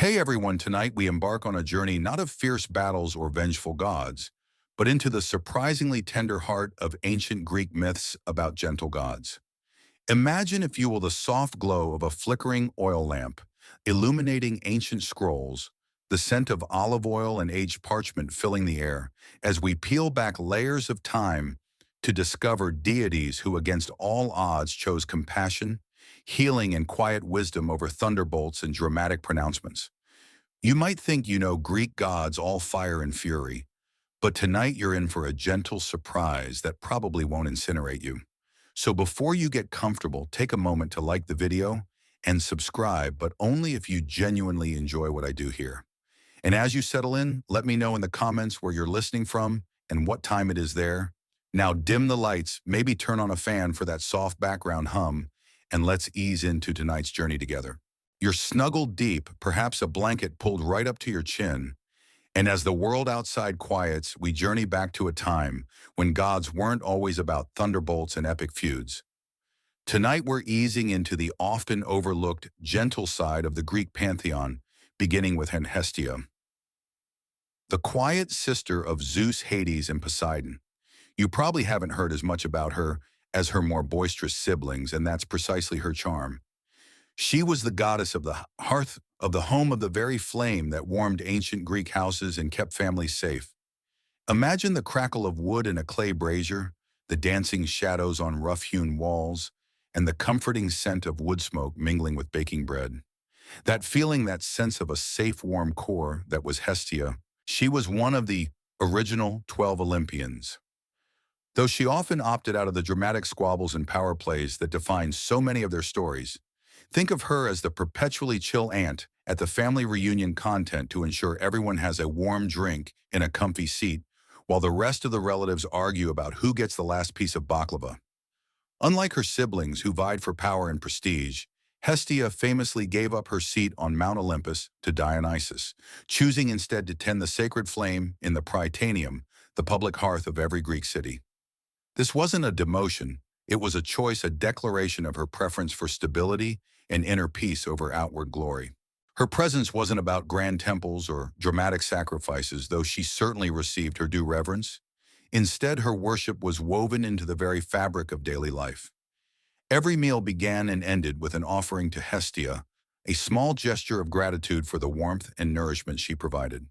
Hey everyone, tonight we embark on a journey not of fierce battles or vengeful gods, but into the surprisingly tender heart of ancient Greek myths about gentle gods. Imagine, if you will, the soft glow of a flickering oil lamp, illuminating ancient scrolls, the scent of olive oil and aged parchment filling the air, as we peel back layers of time to discover deities who against all odds chose compassion, healing, and quiet wisdom over thunderbolts and dramatic pronouncements. You might think you know Greek gods all fire and fury, but tonight you're in for a gentle surprise that probably won't incinerate you. So before you get comfortable, take a moment to like the video and subscribe, but only if you genuinely enjoy what I do here. And as you settle in, let me know in the comments where you're listening from and what time it is there. Now dim the lights, maybe turn on a fan for that soft background hum, and let's ease into tonight's journey together. You're snuggled deep, perhaps a blanket pulled right up to your chin, and as the world outside quiets, we journey back to a time when gods weren't always about thunderbolts and epic feuds. Tonight we're easing into the often overlooked gentle side of the Greek pantheon, beginning with Hestia, the quiet sister of Zeus, Hades, and Poseidon. You probably haven't heard as much about her as her more boisterous siblings, and that's precisely her charm. She was the goddess of the hearth, of the home of the very flame that warmed ancient Greek houses and kept families safe. Imagine the crackle of wood in a clay brazier, the dancing shadows on rough-hewn walls, and the comforting scent of wood smoke mingling with baking bread. That feeling, that sense of a safe, warm core, that was Hestia. She was one of the original 12 Olympians. Though she often opted out of the dramatic squabbles and power plays that define so many of their stories, think of her as the perpetually chill aunt at the family reunion content to ensure everyone has a warm drink in a comfy seat, while the rest of the relatives argue about who gets the last piece of baklava. Unlike her siblings who vied for power and prestige, Hestia famously gave up her seat on Mount Olympus to Dionysus, choosing instead to tend the sacred flame in the Prytaneum, the public hearth of every Greek city. This wasn't a demotion, it was a choice, a declaration of her preference for stability and inner peace over outward glory. Her presence wasn't about grand temples or dramatic sacrifices, though she certainly received her due reverence. Instead, her worship was woven into the very fabric of daily life. Every meal began and ended with an offering to Hestia, a small gesture of gratitude for the warmth and nourishment she provided.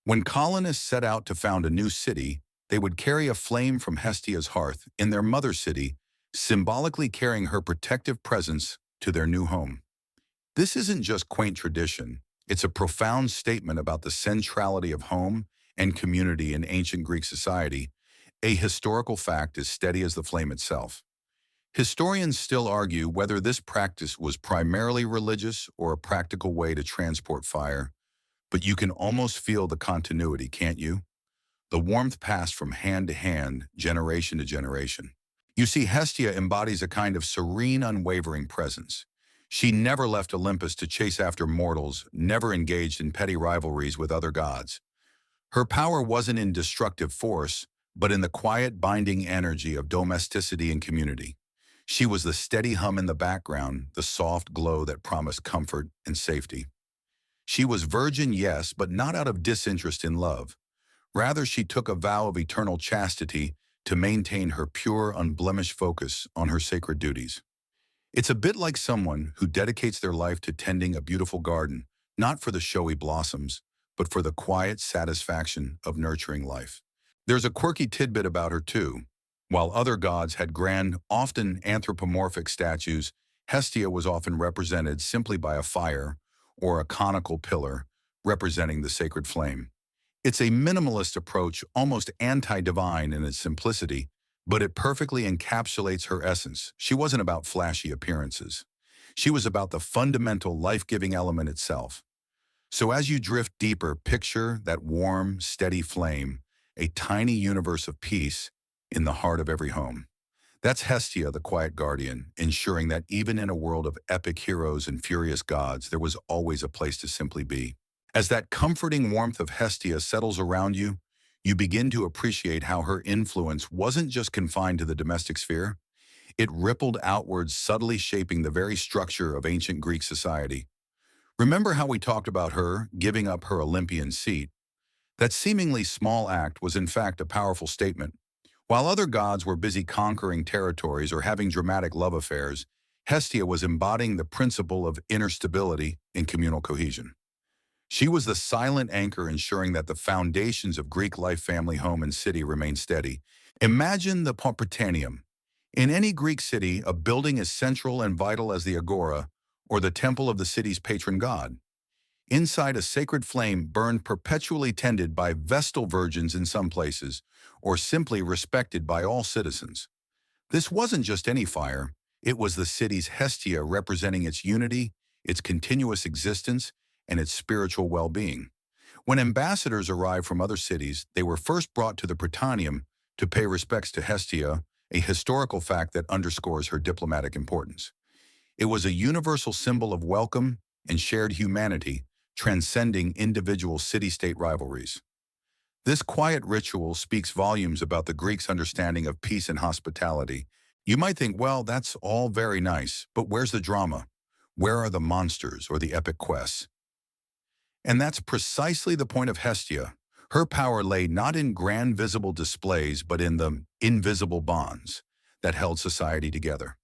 When colonists set out to found a new city, they would carry a flame from Hestia's hearth in their mother city, symbolically carrying her protective presence to their new home. This isn't just quaint tradition, it's a profound statement about the centrality of home and community in ancient Greek society, a historical fact as steady as the flame itself. Historians still argue whether this practice was primarily religious or a practical way to transport fire, but you can almost feel the continuity, can't you? The warmth passed from hand to hand, generation to generation. You see, Hestia embodies a kind of serene, unwavering presence. She never left Olympus to chase after mortals, never engaged in petty rivalries with other gods. Her power wasn't in destructive force, but in the quiet, binding energy of domesticity and community. She was the steady hum in the background, the soft glow that promised comfort and safety. She was virgin, yes, but not out of disinterest in love. Rather, she took a vow of eternal chastity to maintain her pure, unblemished focus on her sacred duties. It's a bit like someone who dedicates their life to tending a beautiful garden, not for the showy blossoms, but for the quiet satisfaction of nurturing life. There's a quirky tidbit about her too. While other gods had grand, often anthropomorphic statues, Hestia was often represented simply by a fire or a conical pillar representing the sacred flame. It's a minimalist approach, almost anti-divine in its simplicity, but it perfectly encapsulates her essence. She wasn't about flashy appearances. She was about the fundamental life-giving element itself. So as you drift deeper, picture that warm, steady flame, a tiny universe of peace in the heart of every home. That's Hestia, the quiet guardian, ensuring that even in a world of epic heroes and furious gods, there was always a place to simply be. As that comforting warmth of Hestia settles around you, you begin to appreciate how her influence wasn't just confined to the domestic sphere. It rippled outwards, subtly shaping the very structure of ancient Greek society. Remember how we talked about her giving up her Olympian seat? That seemingly small act was in fact a powerful statement. While other gods were busy conquering territories or having dramatic love affairs, Hestia was embodying the principle of inner stability and communal cohesion. She was the silent anchor ensuring that the foundations of Greek life, family, home, and city remained steady. Imagine the Prytaneum. In any Greek city, a building as central and vital as the agora, or the temple of the city's patron god. Inside, a sacred flame burned perpetually, tended by Vestal virgins in some places, or simply respected by all citizens. This wasn't just any fire, it was the city's Hestia, representing its unity, its continuous existence, and its spiritual well-being. When ambassadors arrived from other cities, they were first brought to the Prytaneum to pay respects to Hestia, a historical fact that underscores her diplomatic importance. It was a universal symbol of welcome and shared humanity, transcending individual city-state rivalries. This quiet ritual speaks volumes about the Greeks' understanding of peace and hospitality. You might think, well, that's all very nice, but where's the drama? Where are the monsters or the epic quests? And that's precisely the point of Hestia. Her power lay not in grand visible displays, but in the invisible bonds that held society together.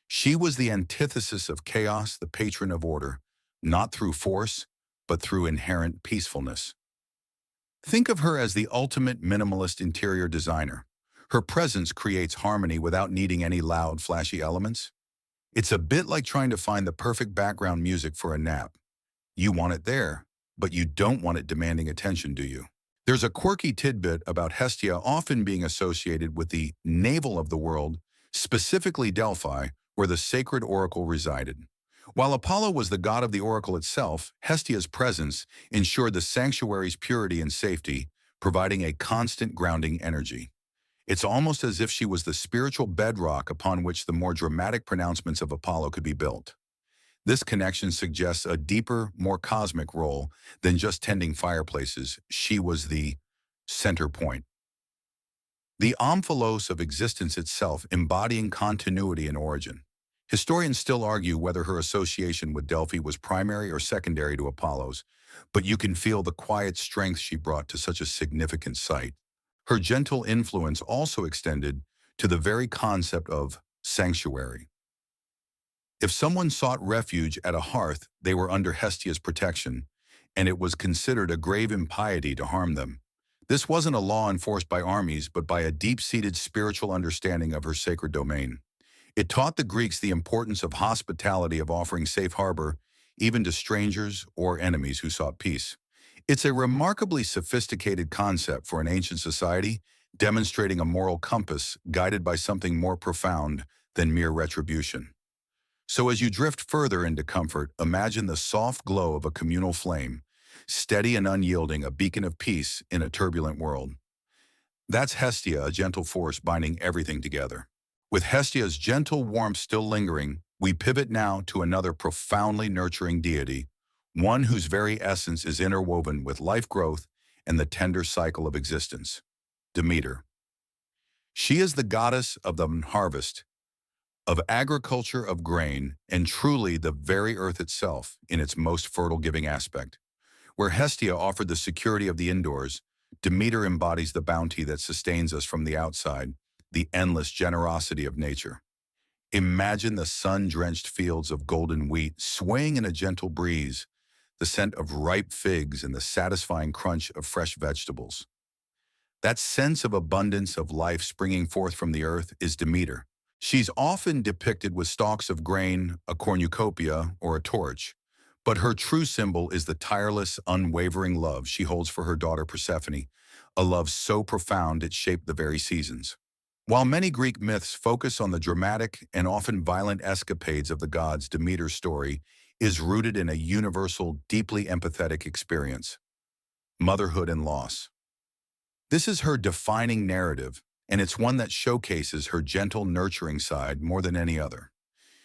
She was the antithesis of chaos, the patron of order, not through force, but through inherent peacefulness. Think of her as the ultimate minimalist interior designer. Her presence creates harmony without needing any loud, flashy elements. It's a bit like trying to find the perfect background music for a nap. You want it there, but you don't want it demanding attention, do you? There's a quirky tidbit about Hestia often being associated with the navel of the world, specifically Delphi, where the sacred oracle resided. While Apollo was the god of the oracle itself, Hestia's presence ensured the sanctuary's purity and safety, providing a constant grounding energy. It's almost as if she was the spiritual bedrock upon which the more dramatic pronouncements of Apollo could be built. This connection suggests a deeper, more cosmic role than just tending fireplaces. She was the center point. The omphalos of existence itself, embodying continuity and origin. Historians still argue whether her association with Delphi was primary or secondary to Apollo's, but you can feel the quiet strength she brought to such a significant site. Her gentle influence also extended to the very concept of sanctuary. If someone sought refuge at a hearth, they were under Hestia's protection, and it was considered a grave impiety to harm them. This wasn't a law enforced by armies, but by a deep-seated spiritual understanding of her sacred domain. It taught the Greeks the importance of hospitality, of offering safe harbor, even to strangers or enemies who sought peace. It's a remarkably sophisticated concept for an ancient society, demonstrating a moral compass guided by something more profound than mere retribution. So as you drift further into comfort, imagine the soft glow of a communal flame, steady and unyielding, a beacon of peace in a turbulent world. That's Hestia, a gentle force binding everything together. With Hestia's gentle warmth still lingering, we pivot now to another profoundly nurturing deity, one whose very essence is interwoven with life growth and the tender cycle of existence. Demeter. She is the goddess of the harvest, of agriculture, of grain, and truly the very earth itself in its most fertile giving aspect. Where Hestia offered the security of the indoors, Demeter embodies the bounty that sustains us from the outside, the endless generosity of nature. Imagine the sun-drenched fields of golden wheat swaying in a gentle breeze, the scent of ripe figs and the satisfying crunch of fresh vegetables. That sense of abundance of life springing forth from the earth is Demeter. She's often depicted with stalks of grain, a cornucopia, or a torch, but her true symbol is the tireless, unwavering love she holds for her daughter Persephone, a love so profound it shaped the very seasons. While many Greek myths focus on the dramatic and often violent escapades of the gods, Demeter's story is rooted in a universal, deeply empathetic experience: motherhood and loss. This is her defining narrative, and it's one that showcases her gentle, nurturing side more than any other.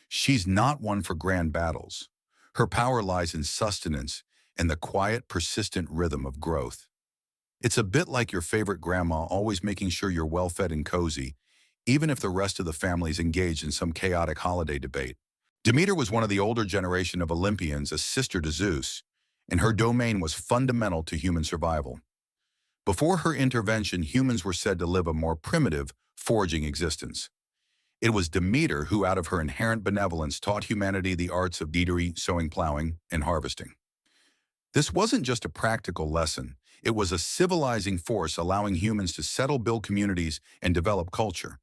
She's not one for grand battles. Her power lies in sustenance and the quiet, persistent rhythm of growth. It's a bit like your favorite grandma always making sure you're well-fed and cozy, even if the rest of the family's engaged in some chaotic holiday debate. Demeter was one of the older generation of Olympians, a sister to Zeus, and her domain was fundamental to human survival. Before her intervention, humans were said to live a more primitive, foraging existence. It was Demeter who, out of her inherent benevolence, taught humanity the arts of deadery, sowing, plowing, and harvesting. This wasn't just a practical lesson. It was a civilizing force allowing humans to settle, build communities, and develop culture.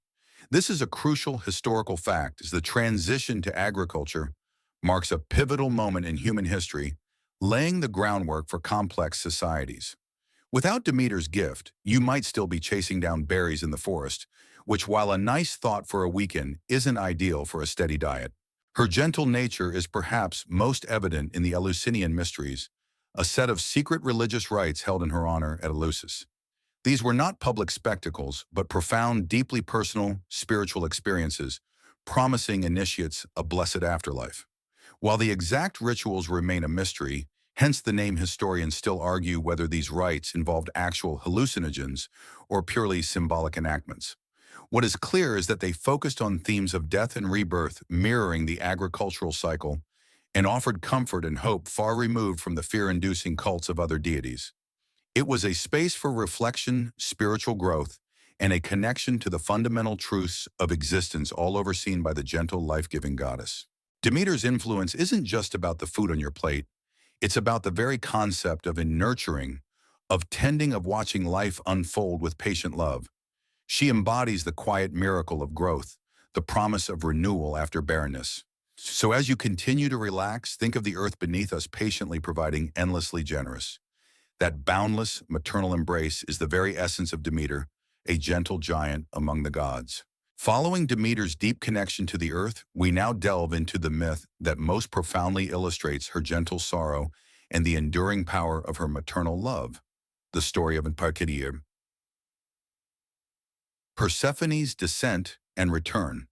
This is a crucial historical fact, as the transition to agriculture marks a pivotal moment in human history, laying the groundwork for complex societies. Without Demeter's gift, you might still be chasing down berries in the forest, which, while a nice thought for a weekend, isn't ideal for a steady diet. Her gentle nature is perhaps most evident in the Eleusinian Mysteries, a set of secret religious rites held in her honor at Eleusis. These were not public spectacles, but profound, deeply personal, spiritual experiences, promising initiates a blessed afterlife. While the exact rituals remain a mystery, hence the name, historians still argue whether these rites involved actual hallucinogens or purely symbolic enactments. What is clear is that they focused on themes of death and rebirth, mirroring the agricultural cycle, and offered comfort and hope far removed from the fear-inducing cults of other deities. It was a space for reflection, spiritual growth, and a connection to the fundamental truths of existence, all overseen by the gentle, life-giving goddess. Demeter's influence isn't just about the food on your plate. It's about the very concept of nurturing, of tending, of watching life unfold with patient love. She embodies the quiet miracle of growth, the promise of renewal after barrenness. So as you continue to relax, think of the earth beneath us patiently providing, endlessly generous. That boundless, maternal embrace is the very essence of Demeter, a gentle giant among the gods. Following Demeter's deep connection to the earth, we now delve into the myth that most profoundly illustrates her gentle sorrow and the enduring power of her maternal love, the story of Asclepius. Persephone's descent and return.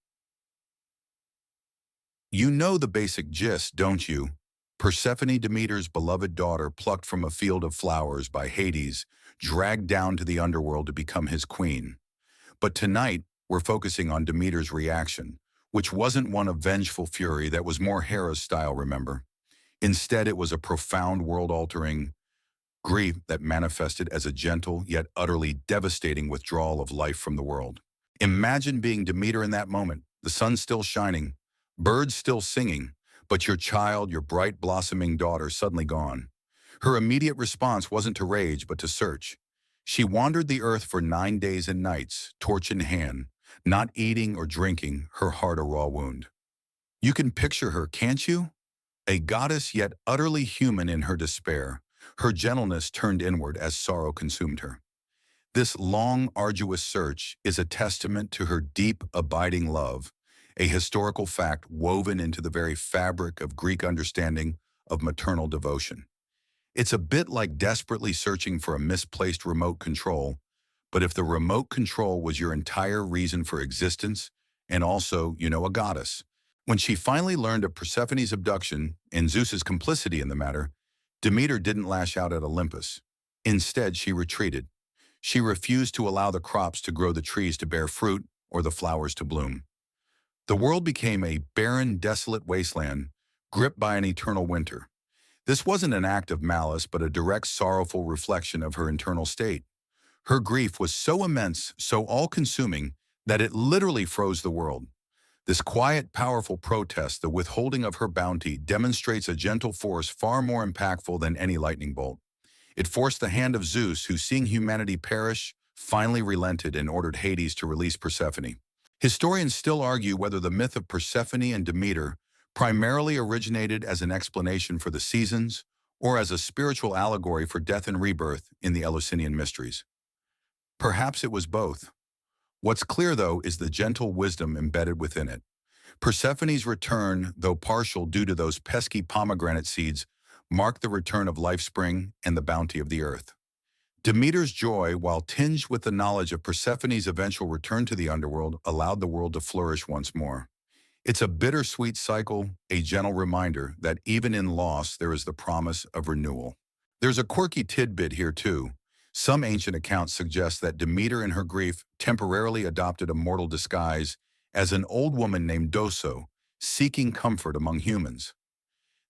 You know the basic gist, don't you? Persephone, Demeter's beloved daughter, plucked from a field of flowers by Hades, dragged down to the underworld to become his queen. But tonight, we're focusing on Demeter's reaction, which wasn't one of vengeful fury, that was more Hera's style, remember? Instead, it was a profound, world-altering grief that manifested as a gentle yet utterly devastating withdrawal of life from the world. Imagine being Demeter in that moment, the sun still shining, birds still singing, but your child, your bright blossoming daughter, suddenly gone. Her immediate response wasn't to rage, but to search. She wandered the earth for 9 days and nights, torch in hand, not eating or drinking, her heart a raw wound. You can picture her, can't you? A goddess yet utterly human in her despair, her gentleness turned inward as sorrow consumed her. This long, arduous search is a testament to her deep, abiding love, a historical fact woven into the very fabric of Greek understanding of maternal devotion. It's a bit like desperately searching for a misplaced remote control, but if the remote control was your entire reason for existence, and also, a goddess. When she finally learned of Persephone's abduction and Zeus's complicity in the matter, Demeter didn't lash out at Olympus. Instead, she retreated. She refused to allow the crops to grow, the trees to bear fruit, or the flowers to bloom. The world became a barren, desolate wasteland, gripped by an eternal winter. This wasn't an act of malice, but a direct, sorrowful reflection of her internal state. Her grief was so immense, so all-consuming, that it literally froze the world. This quiet, powerful protest, the withholding of her bounty, demonstrates a gentle force far more impactful than any lightning bolt. It forced the hand of Zeus, who, seeing humanity perish, finally relented and ordered Hades to release Persephone. Historians still argue whether the myth of Persephone and Demeter primarily originated as an explanation for the seasons or as a spiritual allegory for death and rebirth in the Eleusinian Mysteries. Perhaps it was both. What's clear, though, is the gentle wisdom embedded within it. Persephone's return, though partial due to those pesky pomegranate seeds, marked the return of life spring and the bounty of the earth. Demeter's joy, while tinged with the knowledge of Persephone's eventual return to the underworld, allowed the world to flourish once more. It's a bittersweet cycle, a gentle reminder that even in loss there is the promise of renewal. There's a quirky tidbit here too. Some ancient accounts suggest that Demeter in her grief temporarily adopted a mortal disguise as an old woman named Doso, seeking comfort among humans.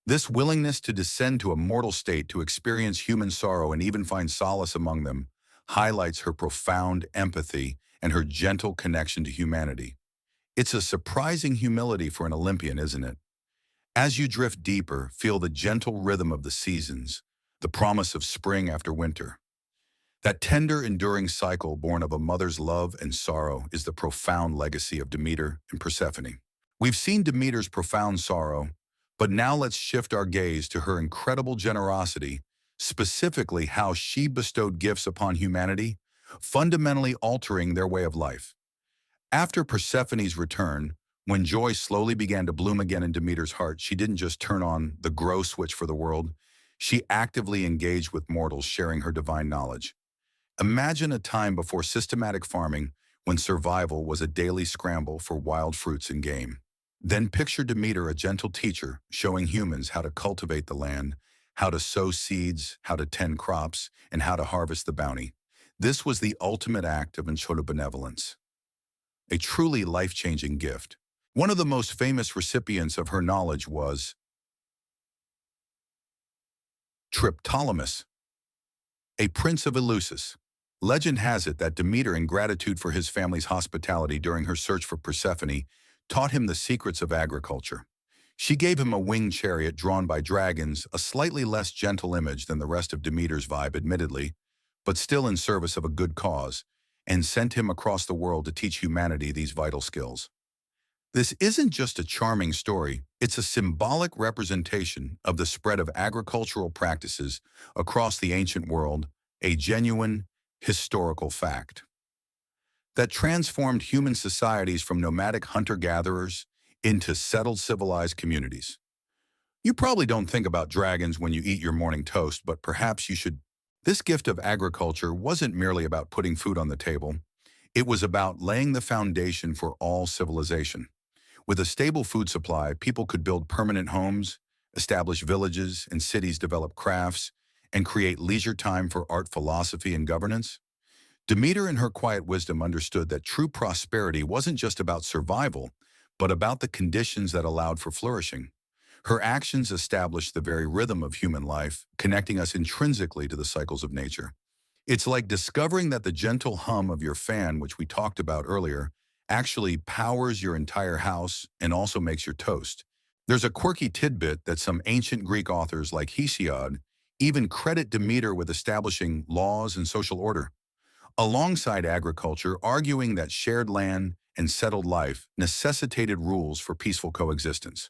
This willingness to descend to a mortal state to experience human sorrow and even find solace among them highlights her profound empathy and her gentle connection to humanity. It's a surprising humility for an Olympian, isn't it? As you drift deeper, feel the gentle rhythm of the seasons, the promise of spring after winter. That tender, enduring cycle born of a mother's love and sorrow is the profound legacy of Demeter and Persephone. We've seen Demeter's profound sorrow, but now let's shift our gaze to her incredible generosity, specifically how she bestowed gifts upon humanity, fundamentally altering their way of life. After Persephone's return, when joy slowly began to bloom again in Demeter's heart, she didn't just turn on the grow switch for the world, she actively engaged with mortals, sharing her divine knowledge. Imagine a time before systematic farming, when survival was a daily scramble for wild fruits and game. Then picture Demeter, a gentle teacher, showing humans how to cultivate the land, how to sow seeds, how to tend crops, and how to harvest the bounty. This was the ultimate act of enchanted benevolence, a truly life-changing gift. One of the most famous recipients of her knowledge was Triptolemus, a prince of Eleusis. Legend has it that Demeter, in gratitude for his family's hospitality during her search for Persephone, taught him the secrets of agriculture. She gave him a winged chariot drawn by dragons, a slightly less gentle image than the rest of Demeter's vibe, admittedly, but still in service of a good cause, and sent him across the world to teach humanity these vital skills. This isn't just a charming story, it's a symbolic representation of the spread of agricultural practices across the ancient world, a genuine, historical fact that transformed human societies from nomadic hunter-gatherers into settled civilized communities. You probably don't think about dragons when you eat your morning toast, but perhaps you should. This gift of agriculture wasn't merely about putting food on the table. It was about laying the foundation for all civilization. With a stable food supply, people could build permanent homes, establish villages and cities, develop crafts, and create leisure time for art, philosophy, and governance. Demeter, in her quiet wisdom, understood that true prosperity wasn't just about survival, but about the conditions that allowed for flourishing. Her actions established the very rhythm of human life, connecting us intrinsically to the cycles of nature. It's like discovering that the gentle hum of your fan, which we talked about earlier, actually powers your entire house and also makes your toast. There's a quirky tidbit that some ancient Greek authors like Hesiod even credit Demeter with establishing laws and social order, alongside agriculture, arguing that shared land and settled life necessitated rules for peaceful coexistence.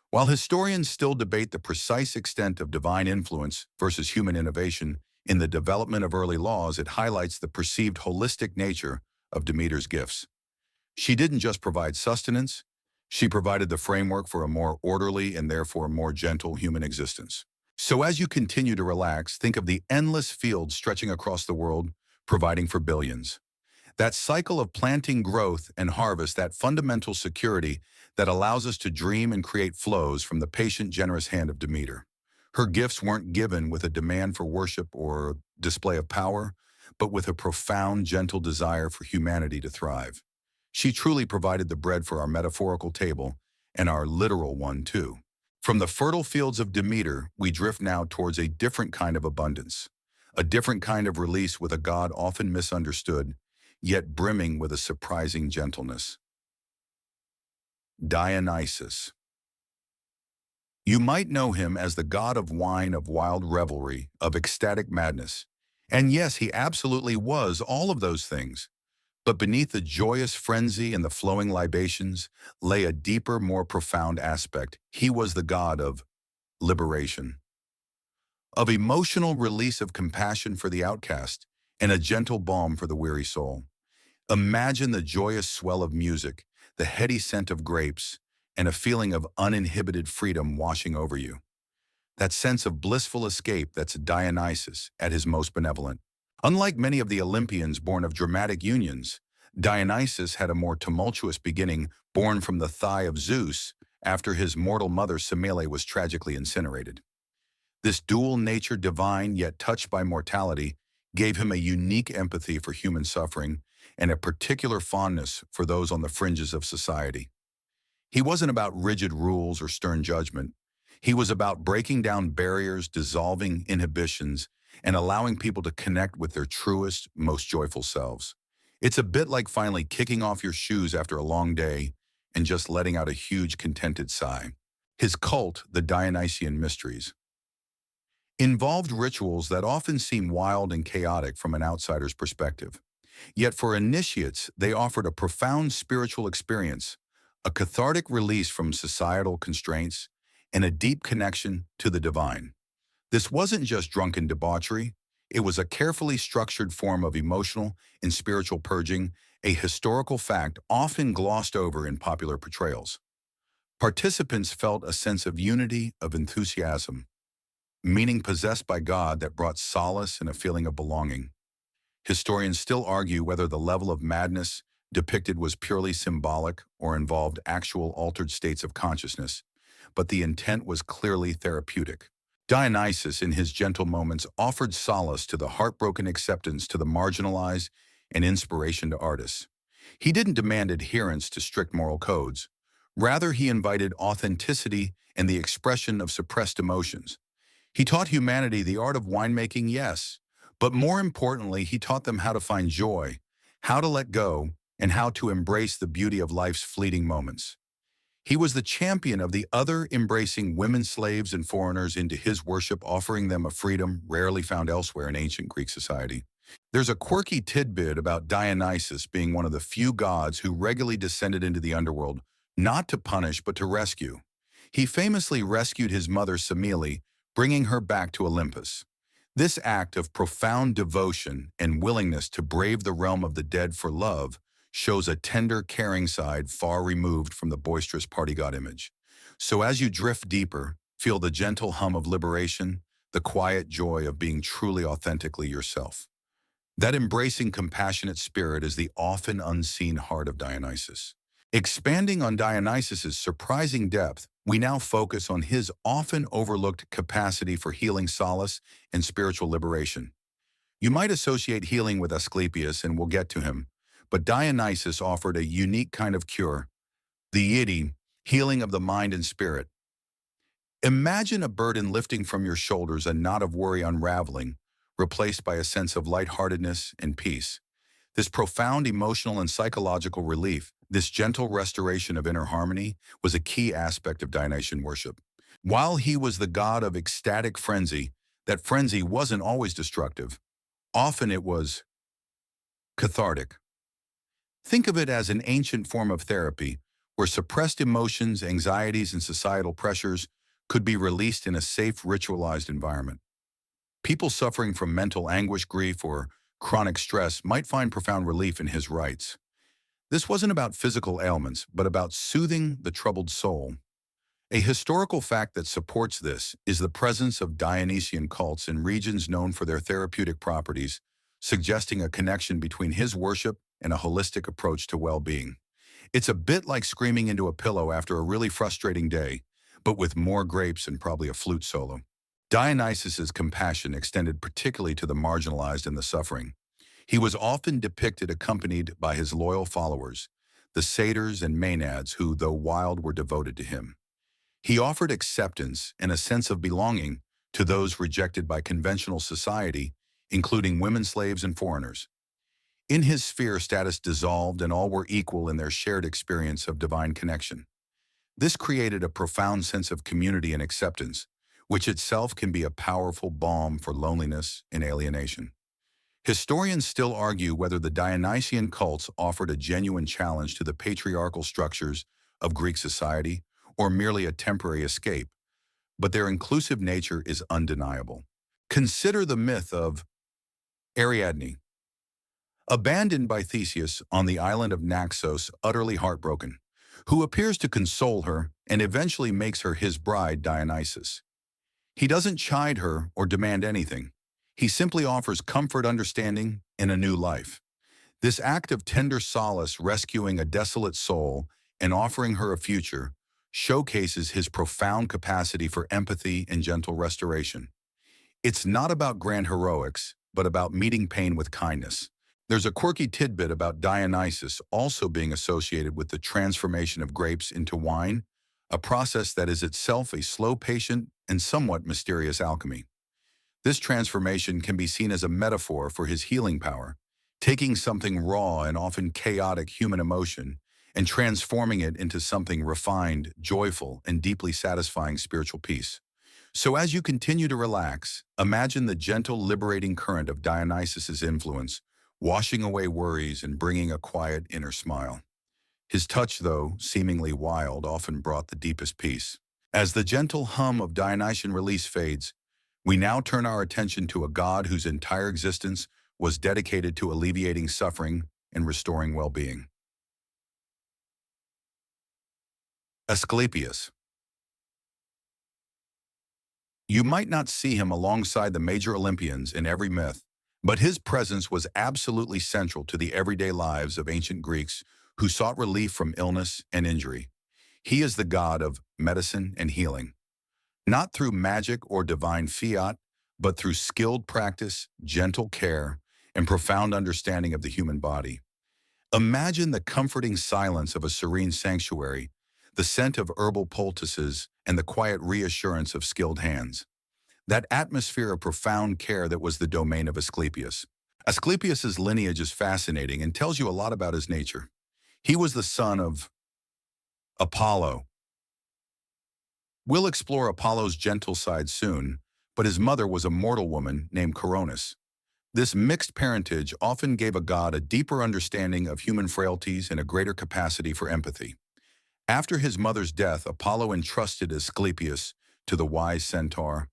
While historians still debate the precise extent of divine influence versus human innovation in the development of early laws, it highlights the perceived holistic nature of Demeter's gifts. She didn't just provide sustenance, she provided the framework for a more orderly and therefore more gentle human existence. So as you continue to relax, think of the endless fields stretching across the world, providing for billions. That cycle of planting, growth, and harvest, that fundamental security that allows us to dream and create flows from the patient, generous hand of Demeter. Her gifts weren't given with a demand for worship or display of power, but with a profound, gentle desire for humanity to thrive. She truly provided the bread for our metaphorical table and our literal one too. From the fertile fields of Demeter, we drift now towards a different kind of abundance, a different kind of release with a god often misunderstood, yet brimming with a surprising gentleness. Dionysus. You might know him as the god of wine, of wild revelry, of ecstatic madness. And yes, he absolutely was all of those things. But beneath the joyous frenzy and the flowing libations lay a deeper, more profound aspect. He was the god of liberation, of emotional release, of compassion for the outcast, and a gentle balm for the weary soul. Imagine the joyous swell of music, the heady scent of grapes, and a feeling of uninhibited freedom washing over you. That sense of blissful escape, that's Dionysus at his most benevolent. Unlike many of the Olympians born of dramatic unions, Dionysus had a more tumultuous beginning, born from the thigh of Zeus after his mortal mother Semele was tragically incinerated. This dual nature, divine yet touched by mortality, gave him a unique empathy for human suffering and a particular fondness for those on the fringes of society. He wasn't about rigid rules or stern judgment. He was about breaking down barriers, dissolving inhibitions, and allowing people to connect with their truest, most joyful selves. It's a bit like finally kicking off your shoes after a long day and just letting out a huge contented sigh. His cult, the Dionysian Mysteries, involved rituals that often seem wild and chaotic from an outsider's perspective. Yet for initiates, they offered a profound spiritual experience, a cathartic release from societal constraints, and a deep connection to the divine. This wasn't just drunken debauchery, it was a carefully structured form of emotional and spiritual purging, a historical fact often glossed over in popular portrayals. Participants felt a sense of unity, of enthusiasm, meaning possessed by God that brought solace and a feeling of belonging. Historians still argue whether the level of madness depicted was purely symbolic or involved actual altered states of consciousness, but the intent was clearly therapeutic. Dionysus, in his gentle moments, offered solace to the heartbroken, acceptance to the marginalized, and inspiration to artists. He didn't demand adherence to strict moral codes. Rather, he invited authenticity and the expression of suppressed emotions. He taught humanity the art of winemaking, yes, but more importantly, he taught them how to find joy, how to let go, and how to embrace the beauty of life's fleeting moments. He was the champion of the other, embracing women slaves and foreigners into his worship, offering them a freedom rarely found elsewhere in ancient Greek society. There's a quirky tidbit about Dionysus being one of the few gods who regularly descended into the underworld, not to punish but to rescue. He famously rescued his mother Semele, bringing her back to Olympus. This act of profound devotion and willingness to brave the realm of the dead for love shows a tender, caring side far removed from the boisterous party god image. So as you drift deeper, feel the gentle hum of liberation, the quiet joy of being truly authentically yourself. That embracing, compassionate spirit is the often unseen heart of Dionysus. Expanding on Dionysus's surprising depth, we now focus on his often overlooked capacity for healing, solace, and spiritual liberation. You might associate healing with Asclepius, and we'll get to him, but Dionysus offered a unique kind of cure, the yiddy, healing of the mind and spirit. Imagine a burden lifting from your shoulders, a knot of worry unraveling, replaced by a sense of lightheartedness and peace. This profound emotional and psychological relief, this gentle restoration of inner harmony, was a key aspect of Dionysian worship. While he was the god of ecstatic frenzy, that frenzy wasn't always destructive. Often it was cathartic. Think of it as an ancient form of therapy, where suppressed emotions, anxieties, and societal pressures could be released in a safe, ritualized environment. People suffering from mental anguish, grief, or chronic stress might find profound relief in his rites. This wasn't about physical ailments, but about soothing the troubled soul. A historical fact that supports this is the presence of Dionysian cults in regions known for their therapeutic properties, suggesting a connection between his worship and a holistic approach to well-being. It's a bit like screaming into a pillow after a really frustrating day, but with more grapes and probably a flute solo. Dionysus's compassion extended particularly to the marginalized and the suffering. He was often depicted accompanied by his loyal followers, the satyrs and maenads who, though wild, were devoted to him. He offered acceptance and a sense of belonging to those rejected by conventional society, including women slaves and foreigners. In his sphere, status dissolved and all were equal in their shared experience of divine connection. This created a profound sense of community and acceptance, which itself can be a powerful balm for loneliness and alienation. Historians still argue whether the Dionysian cults offered a genuine challenge to the patriarchal structures of Greek society or merely a temporary escape, but their inclusive nature is undeniable. Consider the myth of Ariadne. Abandoned by Theseus on the island of Naxos, utterly heartbroken, who appears to console her and eventually makes her his bride, Dionysus. He doesn't chide her or demand anything. He simply offers comfort, understanding, and a new life. This act of tender solace, rescuing a desolate soul and offering her a future, showcases his profound capacity for empathy and gentle restoration. It's not about grand heroics, but about meeting pain with kindness. There's a quirky tidbit about Dionysus also being associated with the transformation of grapes into wine, a process that is itself a slow, patient, and somewhat mysterious alchemy. This transformation can be seen as a metaphor for his healing power, taking something raw and often chaotic human emotion and transforming it into something refined, joyful, and deeply satisfying spiritual peace. So as you continue to relax, imagine the gentle, liberating current of Dionysus's influence, washing away worries and bringing a quiet inner smile. His touch, though seemingly wild, often brought the deepest peace. As the gentle hum of Dionysian release fades, we now turn our attention to a god whose entire existence was dedicated to alleviating suffering and restoring well-being. Asclepius. You might not see him alongside the major Olympians in every myth, but his presence was absolutely central to the everyday lives of ancient Greeks who sought relief from illness and injury. He is the god of medicine and healing, not through magic or divine fiat, but through skilled practice, gentle care, and profound understanding of the human body. Imagine the comforting silence of a serene sanctuary, the scent of herbal poultices, and the quiet reassurance of skilled hands. That atmosphere of profound care that was the domain of Asclepius. Asclepius's lineage is fascinating and tells you a lot about his nature. He was the son of Apollo. We'll explore Apollo's gentle side soon, but his mother was a mortal woman named Coronis. This mixed parentage often gave a god a deeper understanding of human frailties and a greater capacity for empathy. After his mother's death, Apollo entrusted Asclepius to the wise centaur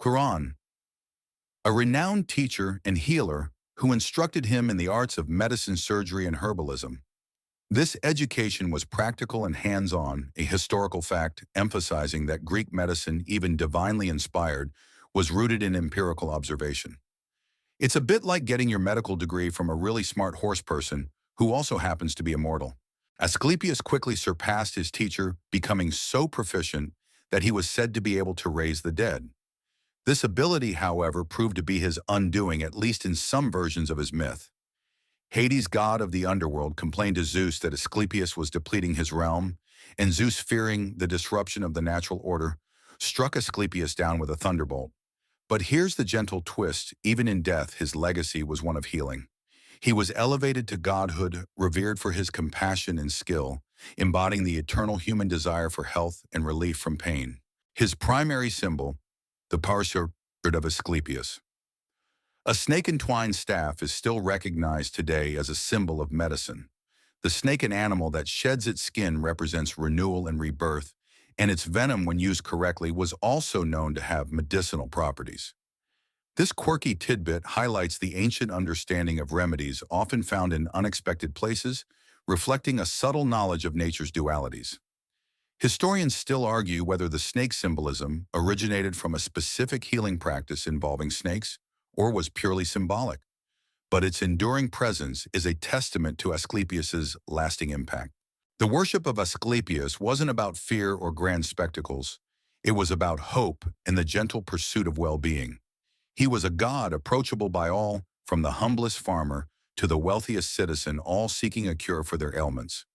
Chiron, a renowned teacher and healer who instructed him in the arts of medicine, surgery, and herbalism. This education was practical and hands-on, a historical fact emphasizing that Greek medicine, even divinely inspired, was rooted in empirical observation. It's a bit like getting your medical degree from a really smart horse person who also happens to be immortal. Asclepius quickly surpassed his teacher, becoming so proficient that he was said to be able to raise the dead. This ability, however, proved to be his undoing, at least in some versions of his myth. Hades, god of the underworld, complained to Zeus that Asclepius was depleting his realm, and Zeus, fearing the disruption of the natural order, struck Asclepius down with a thunderbolt. But here's the gentle twist: even in death, his legacy was one of healing. He was elevated to godhood, revered for his compassion and skill, embodying the eternal human desire for health and relief from pain. His primary symbol, the parashirt of Asclepius. A snake-entwined staff is still recognized today as a symbol of medicine. The snake, an animal that sheds its skin, represents renewal and rebirth, and its venom, when used correctly, was also known to have medicinal properties. This quirky tidbit highlights the ancient understanding of remedies often found in unexpected places, reflecting a subtle knowledge of nature's dualities. Historians still argue whether the snake symbolism originated from a specific healing practice involving snakes or was purely symbolic, but its enduring presence is a testament to Asclepius's lasting impact. The worship of Asclepius wasn't about fear or grand spectacles. It was about hope and the gentle pursuit of well-being. He was a god approachable by all, from the humblest farmer to the wealthiest citizen, all seeking a cure for their ailments.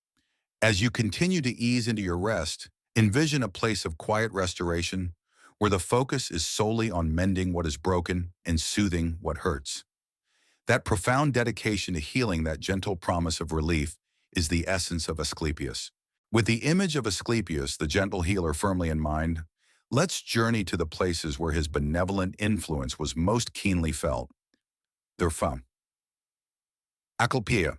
As you continue to ease into your rest, envision a place of quiet restoration where the focus is solely on mending what is broken and soothing what hurts. That profound dedication to healing, that gentle promise of relief, is the essence of Asclepius. With the image of Asclepius, the gentle healer, firmly in mind, let's journey to the places where his benevolent influence was most keenly felt. They're from Asclepius.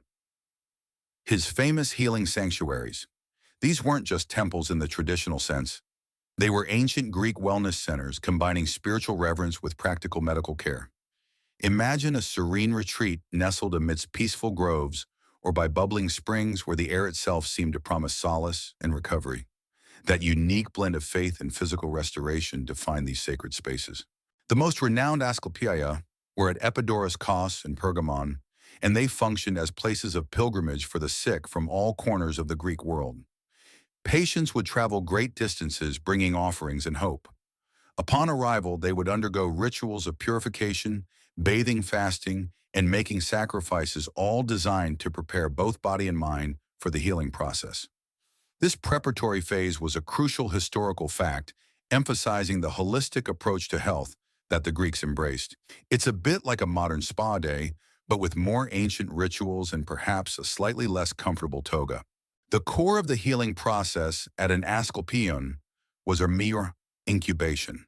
His famous healing sanctuaries. These weren't just temples in the traditional sense. They were ancient Greek wellness centers combining spiritual reverence with practical medical care. Imagine a serene retreat nestled amidst peaceful groves or by bubbling springs where the air itself seemed to promise solace and recovery. That unique blend of faith and physical restoration defined these sacred spaces. The most renowned Asclepiae were at Epidaurus, Kos, and Pergamon, and they functioned as places of pilgrimage for the sick from all corners of the Greek world. Patients would travel great distances bringing offerings and hope. Upon arrival, they would undergo rituals of purification, bathing, fasting, and making sacrifices, all designed to prepare both body and mind for the healing process. This preparatory phase was a crucial historical fact, emphasizing the holistic approach to health that the Greeks embraced. It's a bit like a modern spa day, but with more ancient rituals and perhaps a slightly less comfortable toga. The core of the healing process at an Asclepion was a mere incubation,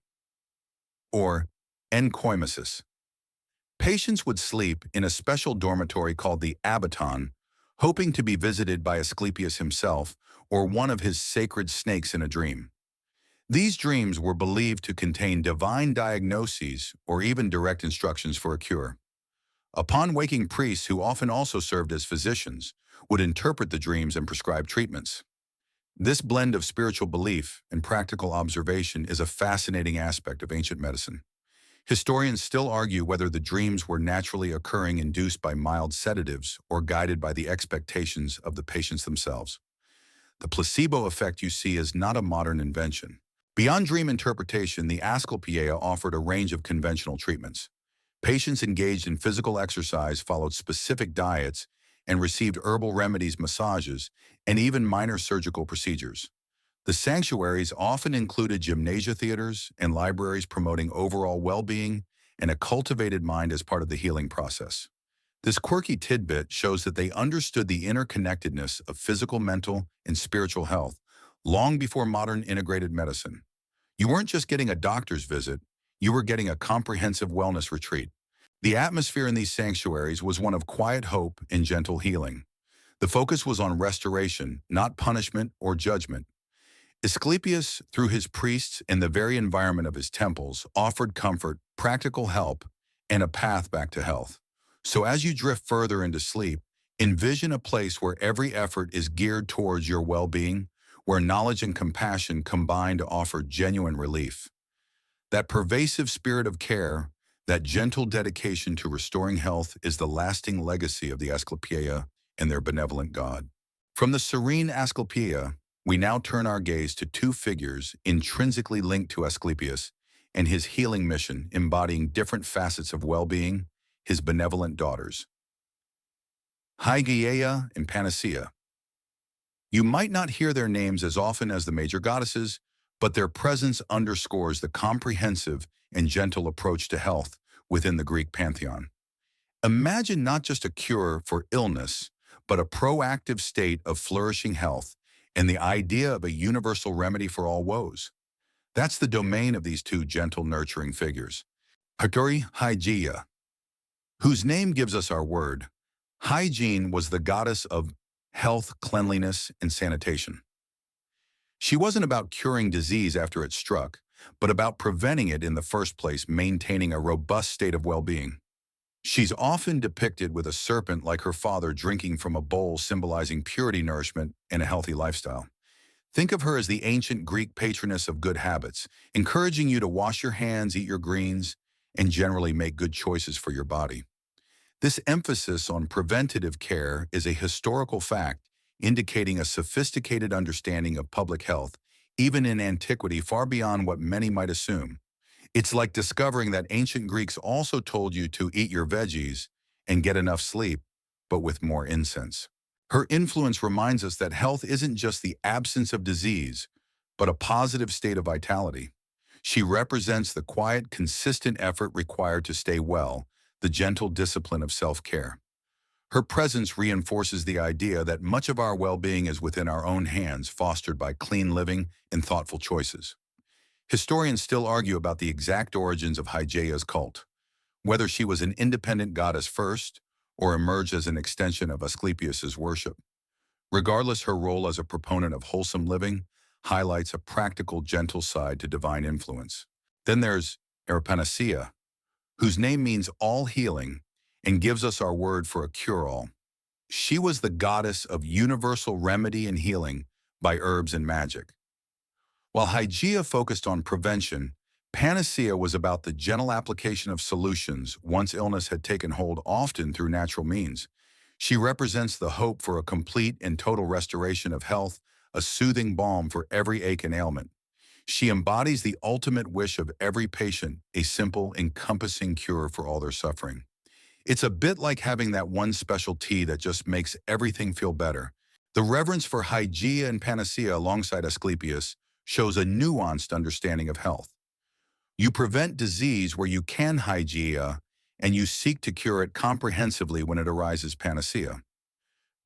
or enkoimesis. Patients would sleep in a special dormitory called the abaton, hoping to be visited by Asclepius himself or one of his sacred snakes in a dream. These dreams were believed to contain divine diagnoses or even direct instructions for a cure. Upon waking, priests, who often also served as physicians, would interpret the dreams and prescribe treatments. This blend of spiritual belief and practical observation is a fascinating aspect of ancient medicine. Historians still argue whether the dreams were naturally occurring, induced by mild sedatives, or guided by the expectations of the patients themselves. The placebo effect you see is not a modern invention. Beyond dream interpretation, the Asclepiae offered a range of conventional treatments. Patients engaged in physical exercise, followed specific diets, and received herbal remedies, massages, and even minor surgical procedures. The sanctuaries often included gymnasia theaters and libraries, promoting overall well-being and a cultivated mind as part of the healing process. This quirky tidbit shows that they understood the interconnectedness of physical, mental, and spiritual health long before modern integrated medicine. You weren't just getting a doctor's visit, you were getting a comprehensive wellness retreat. The atmosphere in these sanctuaries was one of quiet hope and gentle healing. The focus was on restoration, not punishment or judgment. Asclepius, through his priests and the very environment of his temples, offered comfort, practical help, and a path back to health. So as you drift further into sleep, envision a place where every effort is geared towards your well-being, where knowledge and compassion combine to offer genuine relief. That pervasive spirit of care, that gentle dedication to restoring health, is the lasting legacy of the Asclepiae and their benevolent god. From the serene Asclepiae, we now turn our gaze to two figures intrinsically linked to Asclepius and his healing mission, embodying different facets of well-being: his benevolent daughters, Hygieia and Panacea. You might not hear their names as often as the major goddesses, but their presence underscores the comprehensive and gentle approach to health within the Greek pantheon. Imagine not just a cure for illness, but a proactive state of flourishing health and the idea of a universal remedy for all woes. That's the domain of these two gentle, nurturing figures. Hygieia, whose name gives us our word. Hygiene was the goddess of health, cleanliness, and sanitation. She wasn't about curing disease after it struck, but about preventing it in the first place, maintaining a robust state of well-being. She's often depicted with a serpent like her father drinking from a bowl, symbolizing purity, nourishment, and a healthy lifestyle. Think of her as the ancient Greek patroness of good habits, encouraging you to wash your hands, eat your greens, and generally make good choices for your body. This emphasis on preventative care is a historical fact, indicating a sophisticated understanding of public health, even in antiquity, far beyond what many might assume. It's like discovering that ancient Greeks also told you to eat your veggies and get enough sleep, but with more incense. Her influence reminds us that health isn't just the absence of disease, but a positive state of vitality. She represents the quiet, consistent effort required to stay well, the gentle discipline of self-care. Her presence reinforces the idea that much of our well-being is within our own hands, fostered by clean living and thoughtful choices. Historians still argue about the exact origins of Hygieia's cult, whether she was an independent goddess first or emerged as an extension of Asclepius's worship. Regardless, her role as a proponent of wholesome living highlights a practical, gentle side to divine influence. Then there's Panacea, whose name means all healing and gives us our word for a cure-all. She was the goddess of universal remedy and healing by herbs and magic. While Hygieia focused on prevention, Panacea was about the gentle application of solutions once illness had taken hold, often through natural means. She represents the hope for a complete and total restoration of health, a soothing balm for every ache and ailment. She embodies the ultimate wish of every patient, a simple, encompassing cure for all their suffering. It's a bit like having that one special tea that just makes everything feel better. The reverence for Hygeia and Panacea alongside Asclepius shows a nuanced understanding of health. You prevent disease where you can Hygeia, and you seek to cure it comprehensively when it arises Panacea.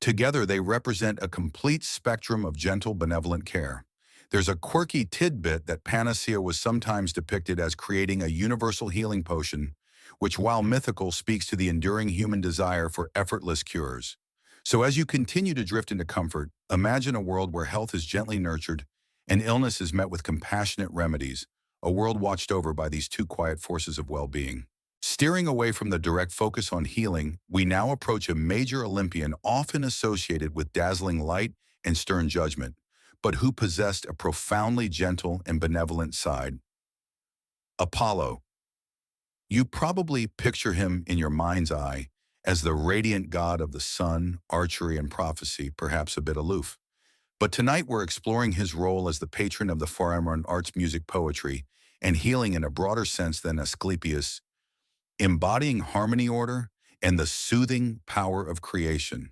Together, they represent a complete spectrum of gentle, benevolent care. There's a quirky tidbit that Panacea was sometimes depicted as creating a universal healing potion, which, while mythical, speaks to the enduring human desire for effortless cures. So as you continue to drift into comfort, imagine a world where health is gently nurtured and illness is met with compassionate remedies, a world watched over by these two quiet forces of well-being. Steering away from the direct focus on healing, we now approach a major Olympian often associated with dazzling light and stern judgment, but who possessed a profoundly gentle and benevolent side. Apollo. You probably picture him in your mind's eye as the radiant god of the sun, archery, and prophecy, perhaps a bit aloof. But tonight we're exploring his role as the patron of the foreign arts, music, poetry, and healing in a broader sense than Asclepius, embodying harmony, order, and the soothing power of creation.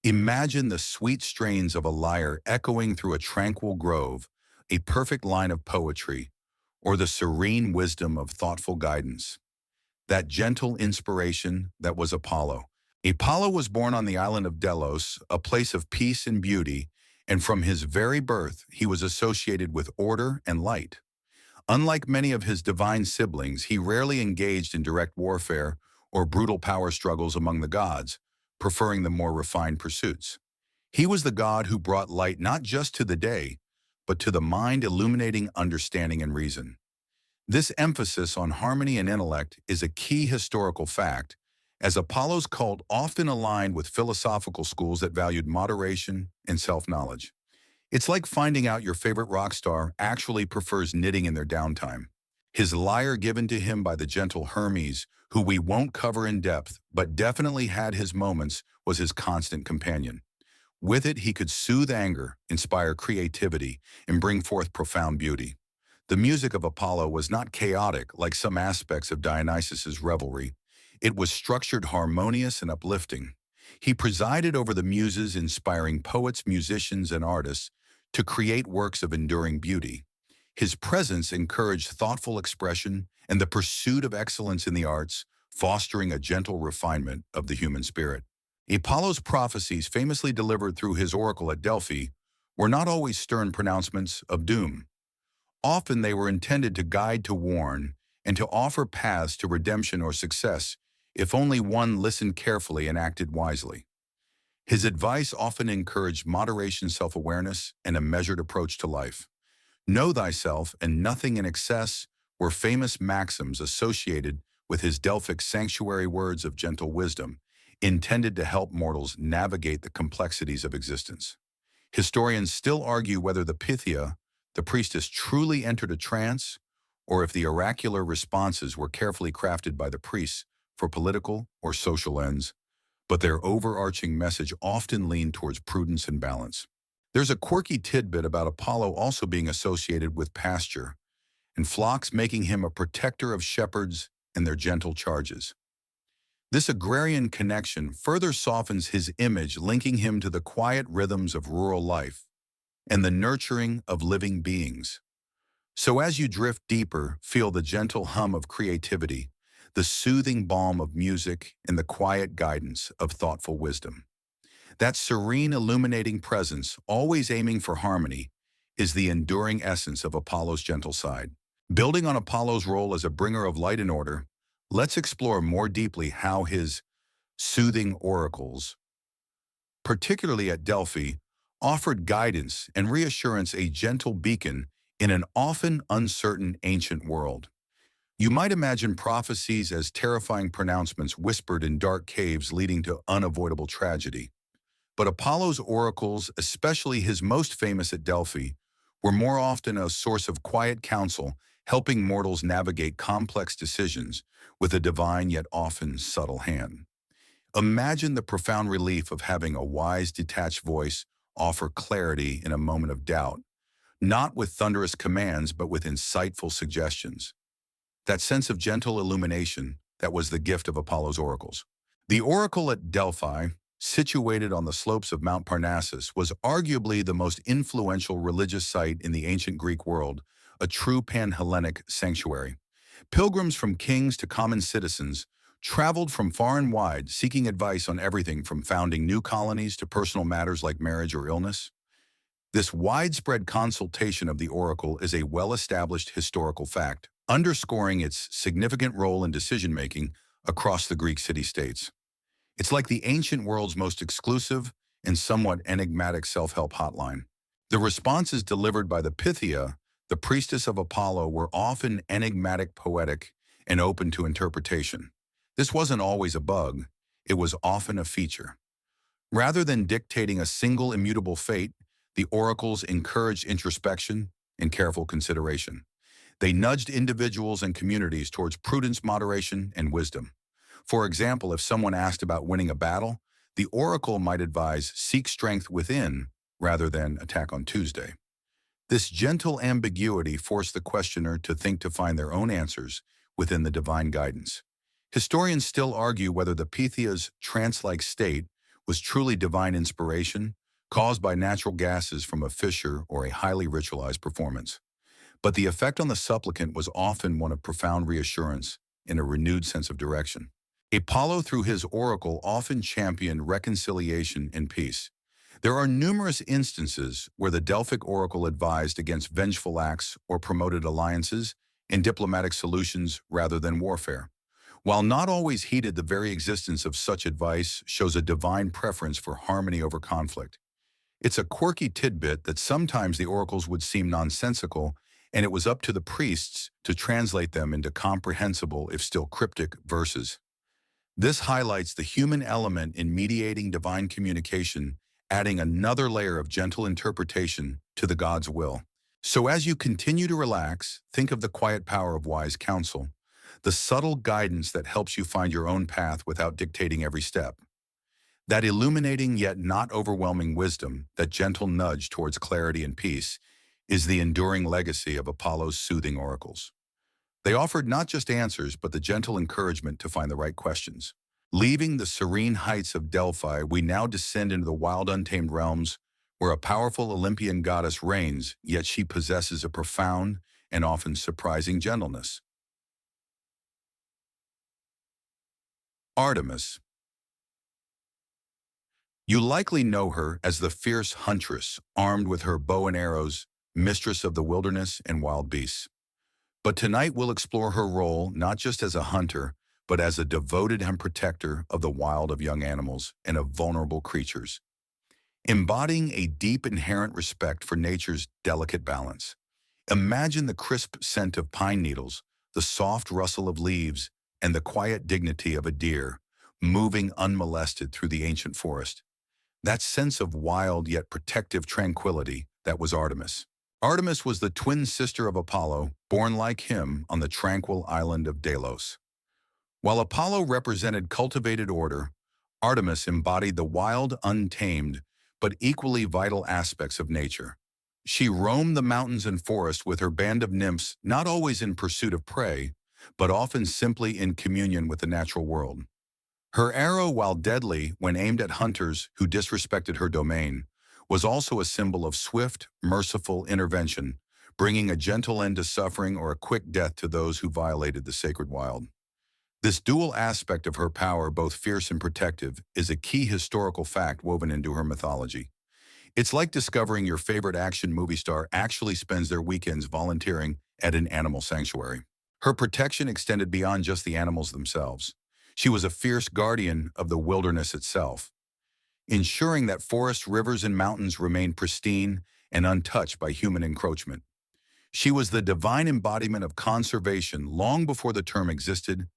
Imagine the sweet strains of a lyre echoing through a tranquil grove, a perfect line of poetry, or the serene wisdom of thoughtful guidance. That gentle inspiration that was Apollo. Apollo was born on the island of Delos, a place of peace and beauty, and from his very birth he was associated with order and light. Unlike many of his divine siblings, he rarely engaged in direct warfare or brutal power struggles among the gods, preferring the more refined pursuits. He was the god who brought light not just to the day, but to the mind, illuminating understanding and reason. This emphasis on harmony and intellect is a key historical fact, as Apollo's cult often aligned with philosophical schools that valued moderation and self-knowledge. It's like finding out your favorite rock star actually prefers knitting in their downtime. His lyre, given to him by the gentle Hermes, who we won't cover in depth, but definitely had his moments, was his constant companion. With it, he could soothe anger, inspire creativity, and bring forth profound beauty. The music of Apollo was not chaotic like some aspects of Dionysus's revelry. It was structured, harmonious, and uplifting. He presided over the muses, inspiring poets, musicians, and artists to create works of enduring beauty. His presence encouraged thoughtful expression and the pursuit of excellence in the arts, fostering a gentle refinement of the human spirit. Apollo's prophecies, famously delivered through his oracle at Delphi, were not always stern pronouncements of doom. Often they were intended to guide, to warn, and to offer paths to redemption or success, if only one listened carefully and acted wisely. His advice often encouraged moderation, self-awareness, and a measured approach to life. Know thyself and nothing in excess were famous maxims associated with his Delphic sanctuary, words of gentle wisdom, intended to help mortals navigate the complexities of existence. Historians still argue whether the Pythia, the priestess, truly entered a trance, or if the oracular responses were carefully crafted by the priests for political or social ends, but their overarching message often leaned towards prudence and balance. There's a quirky tidbit about Apollo also being associated with pasture and flocks, making him a protector of shepherds and their gentle charges. This agrarian connection further softens his image, linking him to the quiet rhythms of rural life and the nurturing of living beings. So as you drift deeper, feel the gentle hum of creativity, the soothing balm of music, and the quiet guidance of thoughtful wisdom. That serene, illuminating presence, always aiming for harmony, is the enduring essence of Apollo's gentle side. Building on Apollo's role as a bringer of light and order, let's explore more deeply how his soothing oracles, particularly at Delphi, offered guidance and reassurance, a gentle beacon in an often uncertain ancient world. You might imagine prophecies as terrifying pronouncements whispered in dark caves leading to unavoidable tragedy. But Apollo's oracles, especially his most famous at Delphi, were more often a source of quiet counsel, helping mortals navigate complex decisions with a divine yet often subtle hand. Imagine the profound relief of having a wise, detached voice offer clarity in a moment of doubt, not with thunderous commands, but with insightful suggestions. That sense of gentle illumination that was the gift of Apollo's oracles. The oracle at Delphi, situated on the slopes of Mount Parnassus, was arguably the most influential religious site in the ancient Greek world, a true pan-Hellenic sanctuary. Pilgrims from kings to common citizens traveled from far and wide seeking advice on everything from founding new colonies to personal matters like marriage or illness. This widespread consultation of the oracle is a well-established historical fact, underscoring its significant role in decision-making across the Greek city-states. It's like the ancient world's most exclusive and somewhat enigmatic self-help hotline. The responses delivered by the Pythia, the priestess of Apollo, were often enigmatic, poetic, and open to interpretation. This wasn't always a bug, it was often a feature. Rather than dictating a single immutable fate, the oracles encouraged introspection and careful consideration. They nudged individuals and communities towards prudence, moderation, and wisdom. For example, if someone asked about winning a battle, the oracle might advise seek strength within rather than attack on Tuesday. This gentle ambiguity forced the questioner to think to find their own answers within the divine guidance. Historians still argue whether the Pythia's trance-like state was truly divine inspiration caused by natural gases from a fissure or a highly ritualized performance. But the effect on the supplicant was often one of profound reassurance and a renewed sense of direction. Apollo, through his oracle, often championed reconciliation and peace. There are numerous instances where the Delphic oracle advised against vengeful acts or promoted alliances and diplomatic solutions rather than warfare. While not always heeded, the very existence of such advice shows a divine preference for harmony over conflict. It's a quirky tidbit that sometimes the oracles would seem nonsensical, and it was up to the priests to translate them into comprehensible, if still cryptic, verses. This highlights the human element in mediating divine communication, adding another layer of gentle interpretation to the God's will. So as you continue to relax, think of the quiet power of wise counsel, the subtle guidance that helps you find your own path without dictating every step. That illuminating yet not overwhelming wisdom, that gentle nudge towards clarity and peace, is the enduring legacy of Apollo's soothing oracles. They offered not just answers, but the gentle encouragement to find the right questions. Leaving the serene heights of Delphi, we now descend into the wild, untamed realms where a powerful Olympian goddess reigns, yet she possesses a profound and often surprising gentleness. Artemis. You likely know her as the fierce huntress, armed with her bow and arrows, mistress of the wilderness and wild beasts. But tonight we'll explore her role not just as a hunter, but as a devoted and protector of the wild, of young animals and of vulnerable creatures, embodying a deep inherent respect for nature's delicate balance. Imagine the crisp scent of pine needles, the soft rustle of leaves, and the quiet dignity of a deer, moving unmolested through the ancient forest. That sense of wild yet protective tranquility, that was Artemis. Artemis was the twin sister of Apollo, born like him on the tranquil island of Delos. While Apollo represented cultivated order, Artemis embodied the wild, untamed, but equally vital aspects of nature. She roamed the mountains and forests with her band of nymphs, not always in pursuit of prey, but often simply in communion with the natural world. Her arrow, while deadly when aimed at hunters who disrespected her domain, was also a symbol of swift, merciful intervention, bringing a gentle end to suffering or a quick death to those who violated the sacred wild. This dual aspect of her power, both fierce and protective, is a key historical fact woven into her mythology. It's like discovering your favorite action movie star actually spends their weekends volunteering at an animal sanctuary. Her protection extended beyond just the animals themselves. She was a fierce guardian of the wilderness itself, ensuring that forests, rivers, and mountains remained pristine and untouched by human encroachment. She was the divine embodiment of conservation long before the term existed,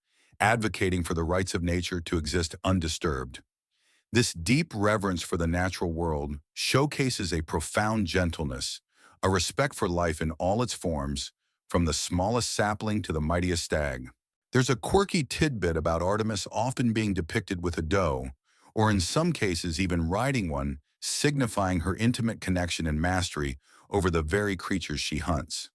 advocating for the rights of nature to exist undisturbed. This deep reverence for the natural world showcases a profound gentleness, a respect for life in all its forms, from the smallest sapling to the mightiest stag. There's a quirky tidbit about Artemis often being depicted with a doe, or in some cases even riding one, signifying her intimate connection and mastery over the very creatures she hunts.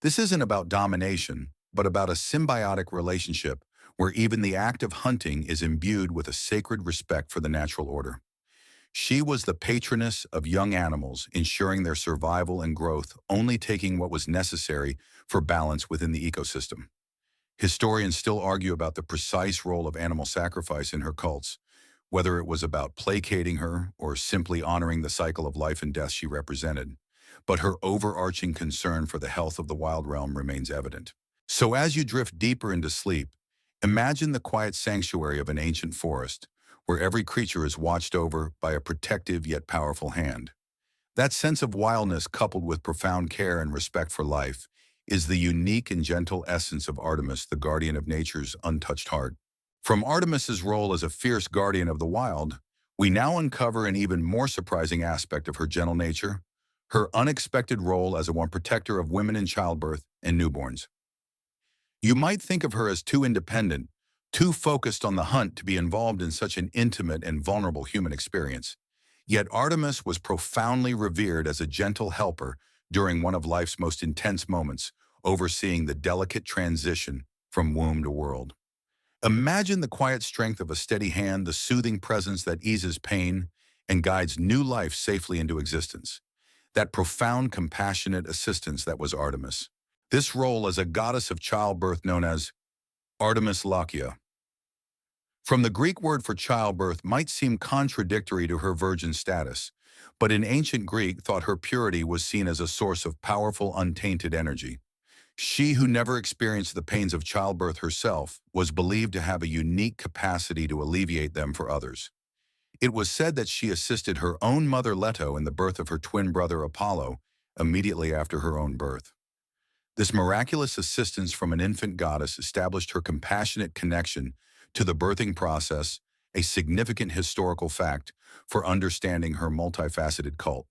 This isn't about domination, but about a symbiotic relationship where even the act of hunting is imbued with a sacred respect for the natural order. She was the patroness of young animals, ensuring their survival and growth, only taking what was necessary for balance within the ecosystem. Historians still argue about the precise role of animal sacrifice in her cults, whether it was about placating her or simply honoring the cycle of life and death she represented. But her overarching concern for the health of the wild realm remains evident. So as you drift deeper into sleep, imagine the quiet sanctuary of an ancient forest, where every creature is watched over by a protective yet powerful hand. That sense of wildness coupled with profound care and respect for life is the unique and gentle essence of Artemis, the guardian of nature's untouched heart. From Artemis's role as a fierce guardian of the wild, we now uncover an even more surprising aspect of her gentle nature, her unexpected role as a one protector of women in childbirth and newborns. You might think of her as too independent, too focused on the hunt to be involved in such an intimate and vulnerable human experience. Yet Artemis was profoundly revered as a gentle helper during one of life's most intense moments, overseeing the delicate transition from womb to world. Imagine the quiet strength of a steady hand, the soothing presence that eases pain and guides new life safely into existence. That profound, compassionate assistance that was Artemis. This role as a goddess of childbirth known as Artemis Lochia. From the Greek word for childbirth might seem contradictory to her virgin status, but in ancient Greek thought her purity was seen as a source of powerful, untainted energy. She who never experienced the pains of childbirth herself was believed to have a unique capacity to alleviate them for others. It was said that she assisted her own mother Leto in the birth of her twin brother Apollo immediately after her own birth. This miraculous assistance from an infant goddess established her compassionate connection to the birthing process, a significant historical fact for understanding her multifaceted cult.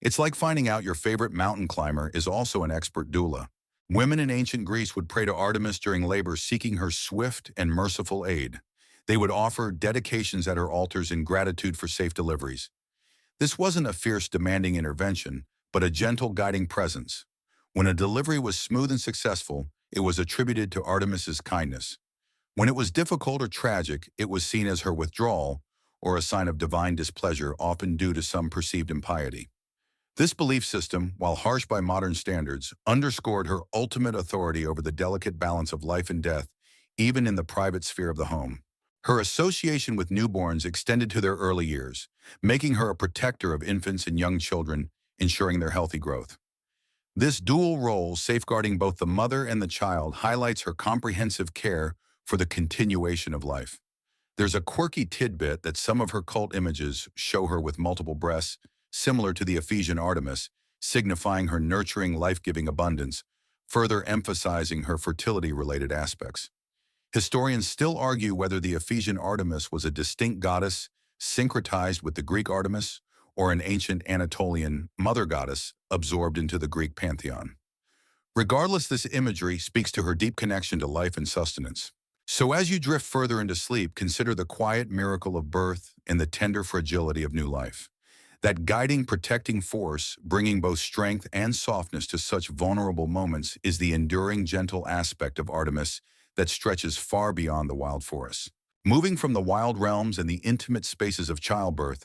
It's like finding out your favorite mountain climber is also an expert doula. Women in ancient Greece would pray to Artemis during labor, seeking her swift and merciful aid. They would offer dedications at her altars in gratitude for safe deliveries. This wasn't a fierce, demanding intervention, but a gentle, guiding presence. When a delivery was smooth and successful, it was attributed to Artemis's kindness. When it was difficult or tragic, it was seen as her withdrawal or a sign of divine displeasure, often due to some perceived impiety. This belief system, while harsh by modern standards, underscored her ultimate authority over the delicate balance of life and death, even in the private sphere of the home. Her association with newborns extended to their early years, making her a protector of infants and young children, ensuring their healthy growth. This dual role, safeguarding both the mother and the child, highlights her comprehensive care for the continuation of life. There's a quirky tidbit that some of her cult images show her with multiple breasts, similar to the Ephesian Artemis, signifying her nurturing, life-giving abundance, further emphasizing her fertility-related aspects. Historians still argue whether the Ephesian Artemis was a distinct goddess, syncretized with the Greek Artemis, or an ancient Anatolian mother goddess absorbed into the Greek pantheon. Regardless, this imagery speaks to her deep connection to life and sustenance. So as you drift further into sleep, consider the quiet miracle of birth and the tender fragility of new life. That guiding, protecting force, bringing both strength and softness to such vulnerable moments, is the enduring, gentle aspect of Artemis that stretches far beyond the wild forests. Moving from the wild realms and the intimate spaces of childbirth,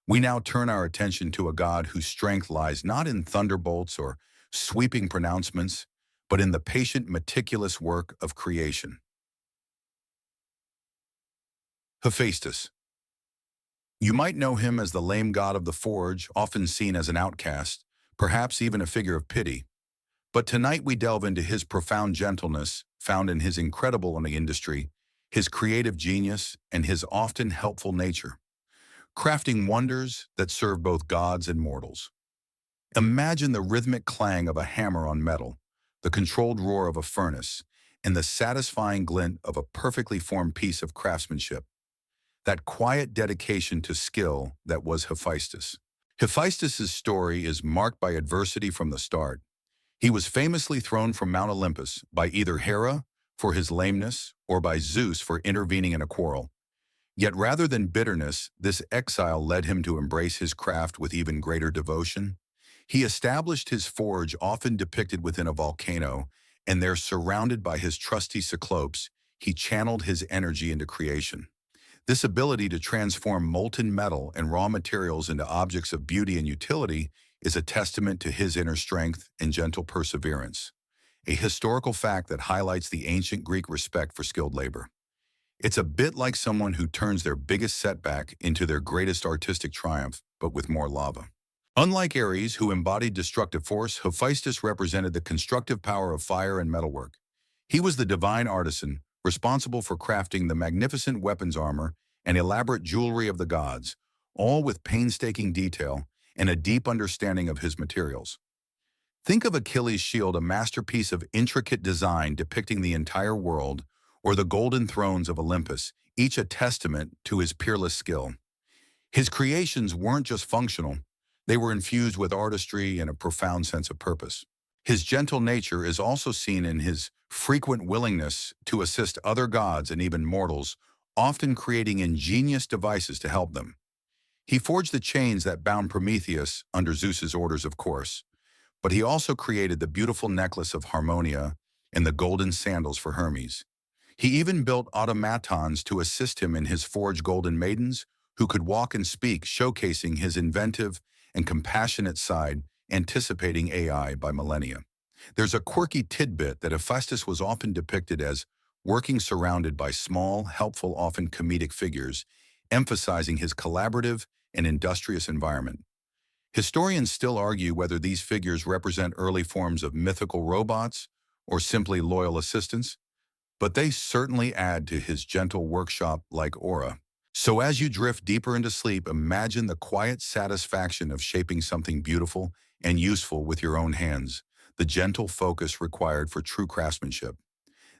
we now turn our attention to a god whose strength lies not in thunderbolts or sweeping pronouncements, but in the patient, meticulous work of creation. Hephaestus. You might know him as the lame god of the forge, often seen as an outcast, perhaps even a figure of pity. But tonight we delve into his profound gentleness, found in his incredible industry, his creative genius, and his often helpful nature, crafting wonders that serve both gods and mortals. Imagine the rhythmic clang of a hammer on metal, the controlled roar of a furnace, and the satisfying glint of a perfectly formed piece of craftsmanship. That quiet dedication to skill that was Hephaestus. Hephaestus's story is marked by adversity from the start. He was famously thrown from Mount Olympus by either Hera for his lameness or by Zeus for intervening in a quarrel. Yet rather than bitterness, this exile led him to embrace his craft with even greater devotion. He established his forge, often depicted within a volcano, and there, surrounded by his trusty Cyclopes, he channeled his energy into creation. This ability to transform molten metal and raw materials into objects of beauty and utility is a testament to his inner strength and gentle perseverance, a historical fact that highlights the ancient Greek respect for skilled labor. It's a bit like someone who turns their biggest setback into their greatest artistic triumph, but with more lava. Unlike Ares, who embodied destructive force, Hephaestus represented the constructive power of fire and metalwork. He was the divine artisan, responsible for crafting the magnificent weapons armor and elaborate jewelry of the gods, all with painstaking detail and a deep understanding of his materials. Think of Achilles' shield, a masterpiece of intricate design depicting the entire world, or the golden thrones of Olympus, each a testament to his peerless skill. His creations weren't just functional, they were infused with artistry and a profound sense of purpose. His gentle nature is also seen in his frequent willingness to assist other gods and even mortals, often creating ingenious devices to help them. He forged the chains that bound Prometheus, under Zeus's orders of course, but he also created the beautiful necklace of Harmonia and the golden sandals for Hermes. He even built automatons to assist him in his forged golden maidens, who could walk and speak, showcasing his inventive and compassionate side, anticipating AI by millennia. There's a quirky tidbit that Hephaestus was often depicted as working surrounded by small, helpful, often comedic figures, emphasizing his collaborative and industrious environment. Historians still argue whether these figures represent early forms of mythical robots or simply loyal assistants, but they certainly add to his gentle workshop-like aura. So as you drift deeper into sleep, imagine the quiet satisfaction of shaping something beautiful and useful with your own hands, the gentle focus required for true craftsmanship.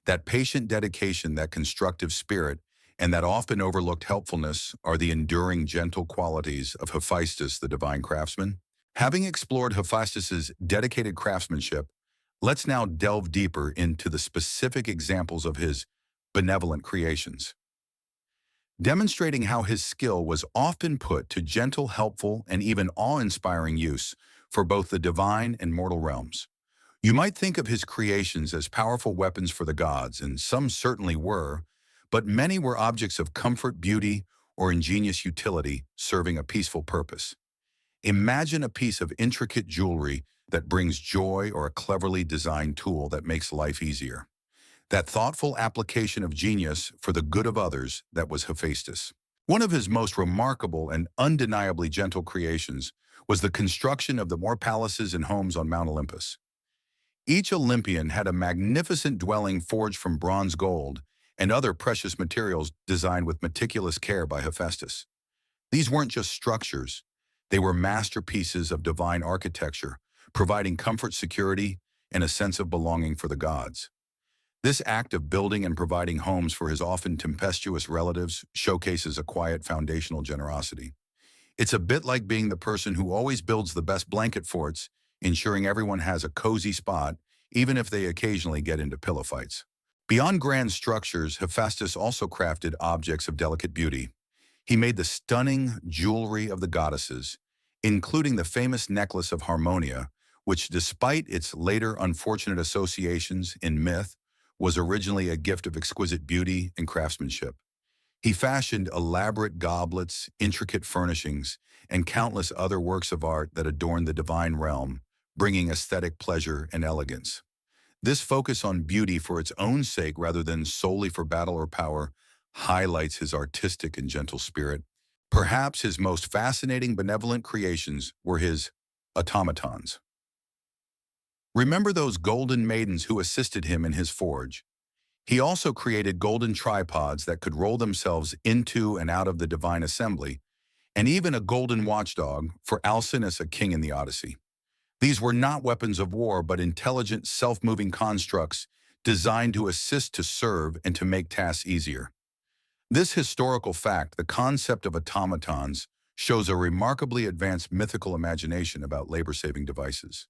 That patient dedication, that constructive spirit, and that often overlooked helpfulness are the enduring gentle qualities of Hephaestus, the divine craftsman. Having explored Hephaestus's dedicated craftsmanship, let's now delve deeper into the specific examples of his benevolent creations, demonstrating how his skill was often put to gentle, helpful, and even awe-inspiring use for both the divine and mortal realms. You might think of his creations as powerful weapons for the gods, and some certainly were, but many were objects of comfort, beauty, or ingenious utility, serving a peaceful purpose. Imagine a piece of intricate jewelry that brings joy, or a cleverly designed tool that makes life easier. That thoughtful application of genius for the good of others, that was Hephaestus. One of his most remarkable and undeniably gentle creations was the construction of the more palaces and homes on Mount Olympus. Each Olympian had a magnificent dwelling forged from bronze, gold, and other precious materials designed with meticulous care by Hephaestus. These weren't just structures, they were masterpieces of divine architecture, providing comfort, security, and a sense of belonging for the gods. This act of building and providing homes for his often tempestuous relatives showcases a quiet foundational generosity. It's a bit like being the person who always builds the best blanket forts, ensuring everyone has a cozy spot, even if they occasionally get into pillow fights. Beyond grand structures, Hephaestus also crafted objects of delicate beauty. He made the stunning jewelry of the goddesses, including the famous necklace of Harmonia, which, despite its later unfortunate associations in myth, was originally a gift of exquisite beauty and craftsmanship. He fashioned elaborate goblets, intricate furnishings, and countless other works of art that adorned the divine realm, bringing aesthetic pleasure and elegance. This focus on beauty for its own sake rather than solely for battle or power highlights his artistic and gentle spirit. Perhaps his most fascinating benevolent creations were his automatons. Remember those golden maidens who assisted him in his forge? He also created golden tripods that could roll themselves into and out of the divine assembly, and even a golden watchdog for Alcinous, a king in the Odyssey. These were not weapons of war, but intelligent, self-moving constructs designed to assist, to serve, and to make tasks easier. This historical fact, the concept of automatons, shows a remarkably advanced mythical imagination about labor-saving devices.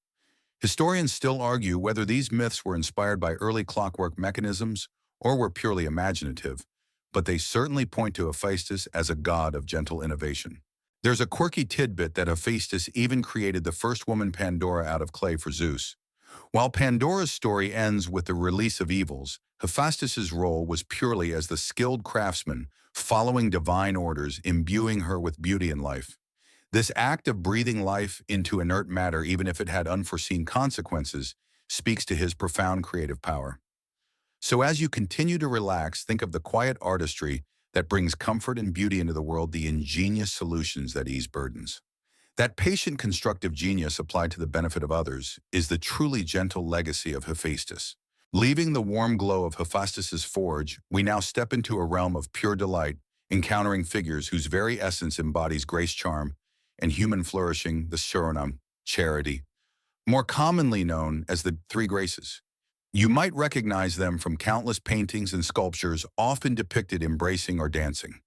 Historians still argue whether these myths were inspired by early clockwork mechanisms or were purely imaginative, but they certainly point to Hephaestus as a god of gentle innovation. There's a quirky tidbit that Hephaestus even created the first woman Pandora out of clay for Zeus. While Pandora's story ends with the release of evils, Hephaestus's role was purely as the skilled craftsman, following divine orders, imbuing her with beauty and life. This act of breathing life into inert matter, even if it had unforeseen consequences, speaks to his profound creative power. So as you continue to relax, think of the quiet artistry that brings comfort and beauty into the world, the ingenious solutions that ease burdens. That patient constructive genius applied to the benefit of others is the truly gentle legacy of Hephaestus. Leaving the warm glow of Hephaestus's forge, we now step into a realm of pure delight, encountering figures whose very essence embodies grace, charm, and human flourishing, the Suriname, charity, more commonly known as the Three Graces. You might recognize them from countless paintings and sculptures often depicted embracing or dancing.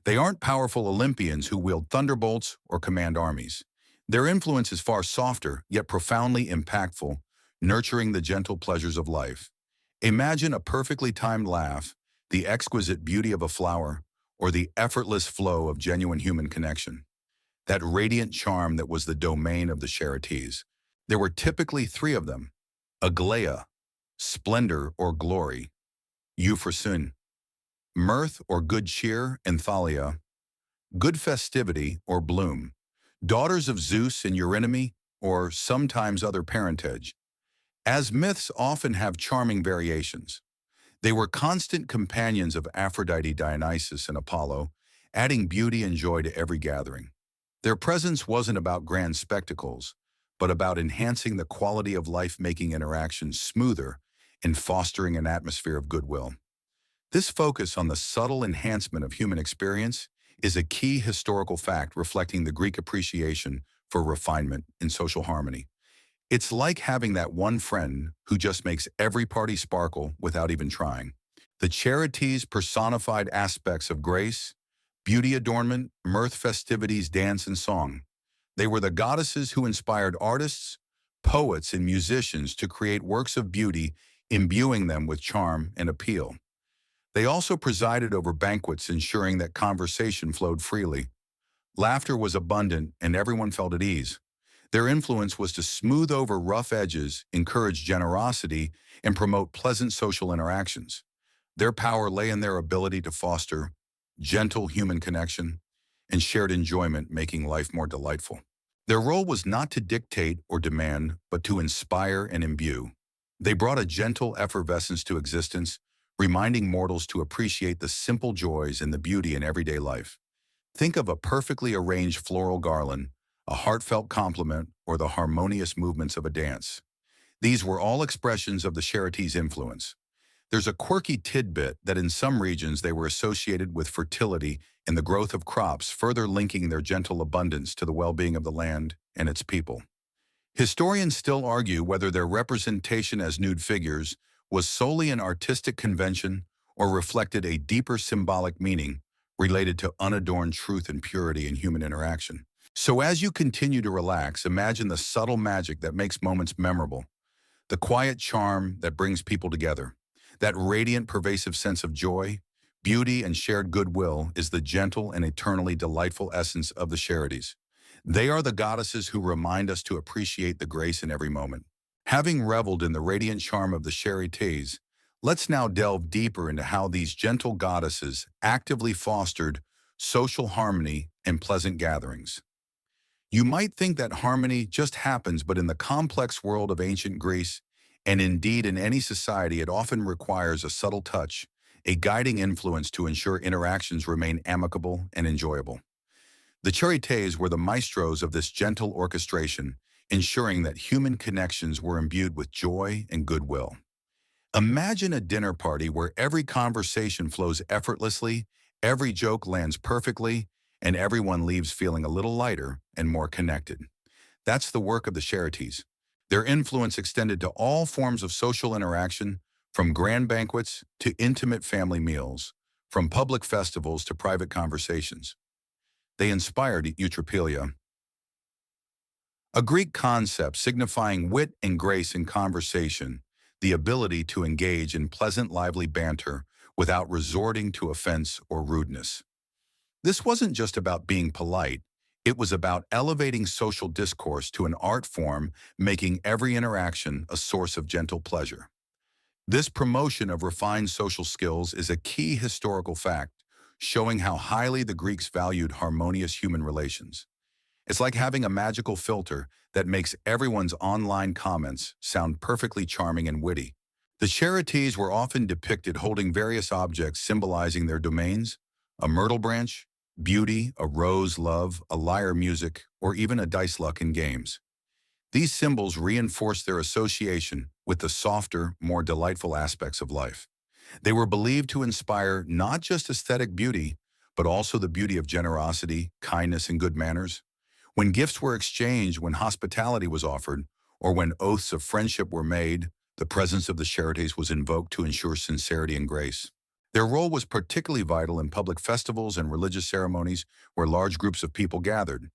They aren't powerful Olympians who wield thunderbolts or command armies. Their influence is far softer, yet profoundly impactful, nurturing the gentle pleasures of life. Imagine a perfectly timed laugh, the exquisite beauty of a flower, or the effortless flow of genuine human connection. That radiant charm that was the domain of the Charites. There were typically three of them: Aglaia, splendor or glory; Euphrosyne, mirth or good cheer; and Thalia, good festivity or bloom. Daughters of Zeus and Eurynome, or sometimes other parentage. As myths often have charming variations, they were constant companions of Aphrodite, Dionysus, and Apollo, adding beauty and joy to every gathering. Their presence wasn't about grand spectacles, but about enhancing the quality of life, making interactions smoother and fostering an atmosphere of goodwill. This focus on the subtle enhancement of human experience is a key historical fact reflecting the Greek appreciation for refinement and social harmony. It's like having that one friend who just makes every party sparkle without even trying. The Charites personified aspects of grace, beauty, adornment, mirth, festivities, dance, and song. They were the goddesses who inspired artists, poets, and musicians to create works of beauty, imbuing them with charm and appeal. They also presided over banquets, ensuring that conversation flowed freely. Laughter was abundant, and everyone felt at ease. Their influence was to smooth over rough edges, encourage generosity, and promote pleasant social interactions. Their power lay in their ability to foster gentle human connection and shared enjoyment, making life more delightful. Their role was not to dictate or demand, but to inspire and imbue. They brought a gentle effervescence to existence, reminding mortals to appreciate the simple joys and the beauty in everyday life. Think of a perfectly arranged floral garland, a heartfelt compliment, or the harmonious movements of a dance. These were all expressions of the Charites' influence. There's a quirky tidbit that in some regions they were associated with fertility and the growth of crops, further linking their gentle abundance to the well-being of the land and its people. Historians still argue whether their representation as nude figures was solely an artistic convention or reflected a deeper symbolic meaning related to unadorned truth and purity in human interaction. So as you continue to relax, imagine the subtle magic that makes moments memorable, the quiet charm that brings people together. That radiant, pervasive sense of joy, beauty, and shared goodwill is the gentle and eternally delightful essence of the Charites. They are the goddesses who remind us to appreciate the grace in every moment. Having reveled in the radiant charm of the Charites, let's now delve deeper into how these gentle goddesses actively fostered social harmony and pleasant gatherings. You might think that harmony just happens, but in the complex world of ancient Greece, and indeed in any society, it often requires a subtle touch, a guiding influence to ensure interactions remain amicable and enjoyable. The Charites were the maestros of this gentle orchestration, ensuring that human connections were imbued with joy and goodwill. Imagine a dinner party where every conversation flows effortlessly, every joke lands perfectly, and everyone leaves feeling a little lighter and more connected. That's the work of the Charites. Their influence extended to all forms of social interaction, from grand banquets to intimate family meals, from public festivals to private conversations. They inspired eutropelia, a Greek concept signifying wit and grace in conversation, the ability to engage in pleasant, lively banter without resorting to offense or rudeness. This wasn't just about being polite, It was about elevating social discourse to an art form, making every interaction a source of gentle pleasure. This promotion of refined social skills is a key historical fact, showing how highly the Greeks valued harmonious human relations. It's like having a magical filter that makes everyone's online comments sound perfectly charming and witty. The charities were often depicted holding various objects symbolizing their domains: a myrtle branch, beauty, a rose, love, a lyre, music, or even a dice luck in games. These symbols reinforce their association with the softer, more delightful aspects of life. They were believed to inspire not just aesthetic beauty, but also the beauty of generosity, kindness, and good manners. When gifts were exchanged, when hospitality was offered, or when oaths of friendship were made, the presence of the charities was invoked to ensure sincerity and grace. Their role was particularly vital in public festivals and religious ceremonies where large groups of people gathered.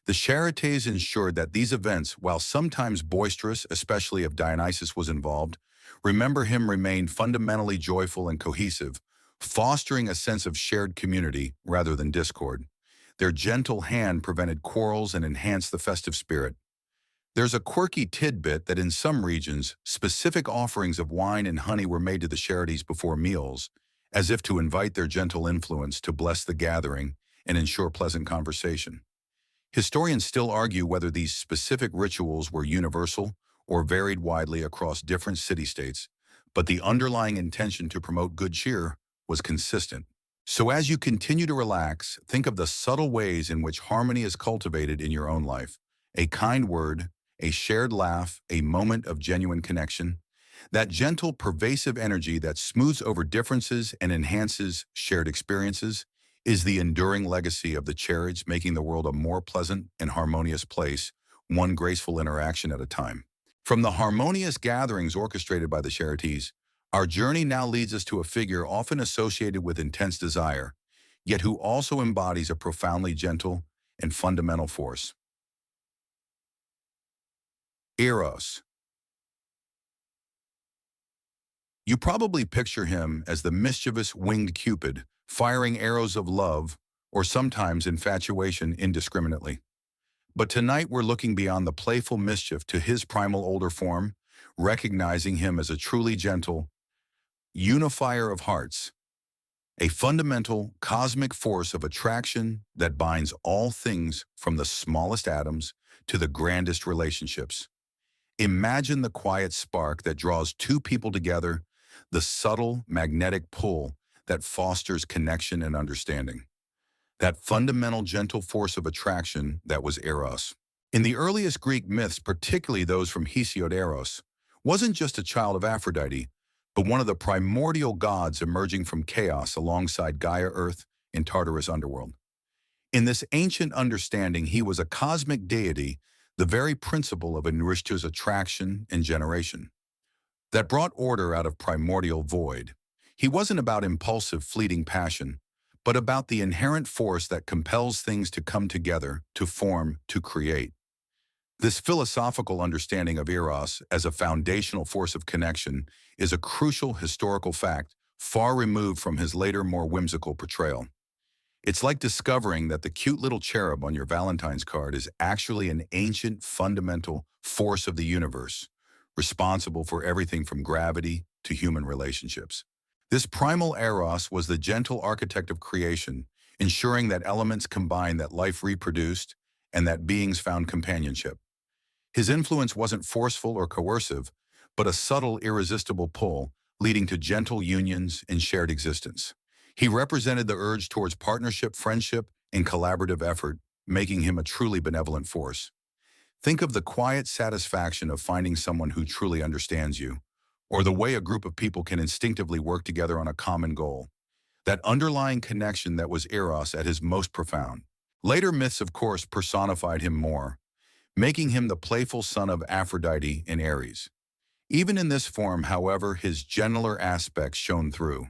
The charities ensured that these events, while sometimes boisterous, especially if Dionysus was involved, remember him remained fundamentally joyful and cohesive, fostering a sense of shared community rather than discord. Their gentle hand prevented quarrels and enhanced the festive spirit. There's a quirky tidbit that in some regions, specific offerings of wine and honey were made to the charities before meals, as if to invite their gentle influence to bless the gathering and ensure pleasant conversation. Historians still argue whether these specific rituals were universal or varied widely across different city-states, but the underlying intention to promote good cheer was consistent. So as you continue to relax, think of the subtle ways in which harmony is cultivated in your own life. A kind word, a shared laugh, a moment of genuine connection. That gentle, pervasive energy that smooths over differences and enhances shared experiences is the enduring legacy of the charities, making the world a more pleasant and harmonious place, one graceful interaction at a time. From the harmonious gatherings orchestrated by the charities, our journey now leads us to a figure often associated with intense desire, yet who also embodies a profoundly gentle and fundamental force. Eros. You probably picture him as the mischievous winged Cupid, firing arrows of love, or sometimes infatuation indiscriminately. But tonight we're looking beyond the playful mischief to his primal older form, recognizing him as a truly gentle unifier of hearts, a fundamental cosmic force of attraction that binds all things from the smallest atoms to the grandest relationships. Imagine the quiet spark that draws two people together, the subtle magnetic pull that fosters connection and understanding. That fundamental gentle force of attraction that was Eros. In the earliest Greek myths, particularly those from Hesiod, Eros wasn't just a child of Aphrodite, but one of the primordial gods emerging from chaos alongside Gaia Earth in Tartarus underworld. In this ancient understanding, he was a cosmic deity, the very principle of Anurishta's attraction and generation, that brought order out of primordial void. He wasn't about impulsive, fleeting passion, but about the inherent force that compels things to come together, to form, to create. This philosophical understanding of Eros as a foundational force of connection is a crucial historical fact, far removed from his later, more whimsical portrayal. It's like discovering that the cute little cherub on your Valentine's card is actually an ancient, fundamental force of the universe, responsible for everything from gravity to human relationships. This primal Eros was the gentle architect of creation, ensuring that elements combined, that life reproduced, and that beings found companionship. His influence wasn't forceful or coercive, but a subtle, irresistible pull, leading to gentle unions and shared existence. He represented the urge towards partnership, friendship, and collaborative effort, making him a truly benevolent force. Think of the quiet satisfaction of finding someone who truly understands you, or the way a group of people can instinctively work together on a common goal. That underlying connection that was Eros at his most profound. Later myths, of course, personified him more, making him the playful son of Aphrodite and Ares. Even in this form, however, his gentler aspects shone through.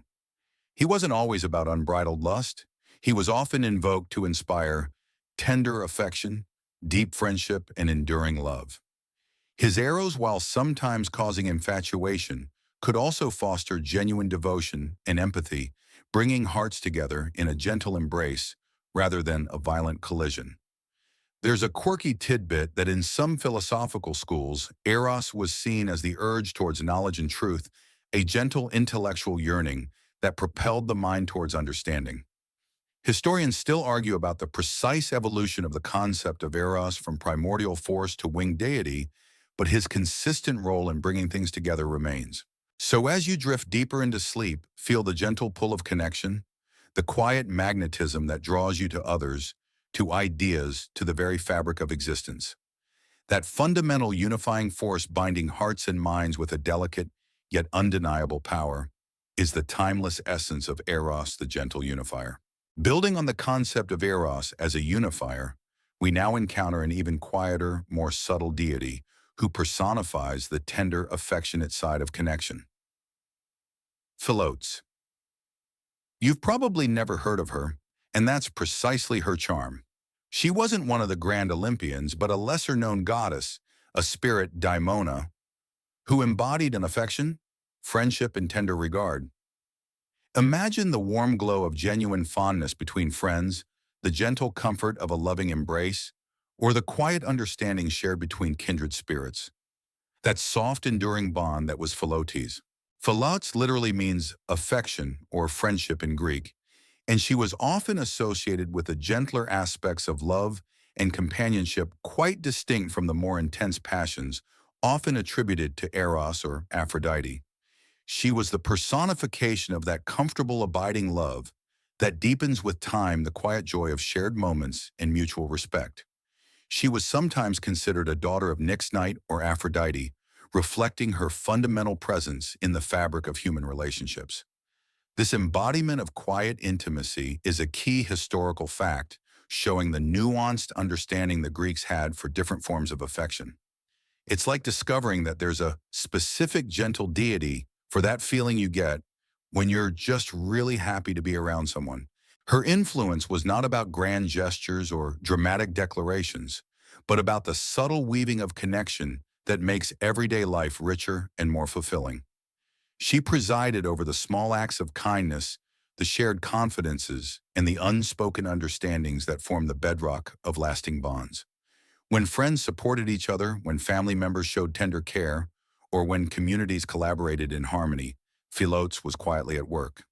He wasn't always about unbridled lust. He was often invoked to inspire tender affection, deep friendship, and enduring love. His arrows, while sometimes causing infatuation, could also foster genuine devotion and empathy, bringing hearts together in a gentle embrace rather than a violent collision. There's a quirky tidbit that in some philosophical schools, eros was seen as the urge towards knowledge and truth, a gentle intellectual yearning that propelled the mind towards understanding. Historians still argue about the precise evolution of the concept of eros from primordial force to winged deity, but his consistent role in bringing things together remains. So as you drift deeper into sleep, feel the gentle pull of connection, the quiet magnetism that draws you to others, to ideas, to the very fabric of existence. That fundamental unifying force binding hearts and minds with a delicate, yet undeniable power, is the timeless essence of Eros, the gentle unifier. Building on the concept of Eros as a unifier, we now encounter an even quieter, more subtle deity who personifies the tender, affectionate side of connection. Philotes. You've probably never heard of her, and that's precisely her charm. She wasn't one of the grand Olympians, but a lesser-known goddess, a spirit daimona, who embodied an affection, friendship, and tender regard. Imagine the warm glow of genuine fondness between friends, the gentle comfort of a loving embrace, or the quiet understanding shared between kindred spirits. That soft, enduring bond that was Philotes. Philotes literally means affection or friendship in Greek, and she was often associated with the gentler aspects of love and companionship quite distinct from the more intense passions, often attributed to Eros or Aphrodite. She was the personification of that comfortable, abiding love that deepens with time the quiet joy of shared moments and mutual respect. She was sometimes considered a daughter of Nyx Night or Aphrodite, reflecting her fundamental presence in the fabric of human relationships. This embodiment of quiet intimacy is a key historical fact, showing the nuanced understanding the Greeks had for different forms of affection. It's like discovering that there's a specific gentle deity for that feeling you get when you're just really happy to be around someone. Her influence was not about grand gestures or dramatic declarations, but about the subtle weaving of connection that makes everyday life richer and more fulfilling. She presided over the small acts of kindness, the shared confidences, and the unspoken understandings that form the bedrock of lasting bonds. When friends supported each other, when family members showed tender care, or when communities collaborated in harmony, Philotes was quietly at work.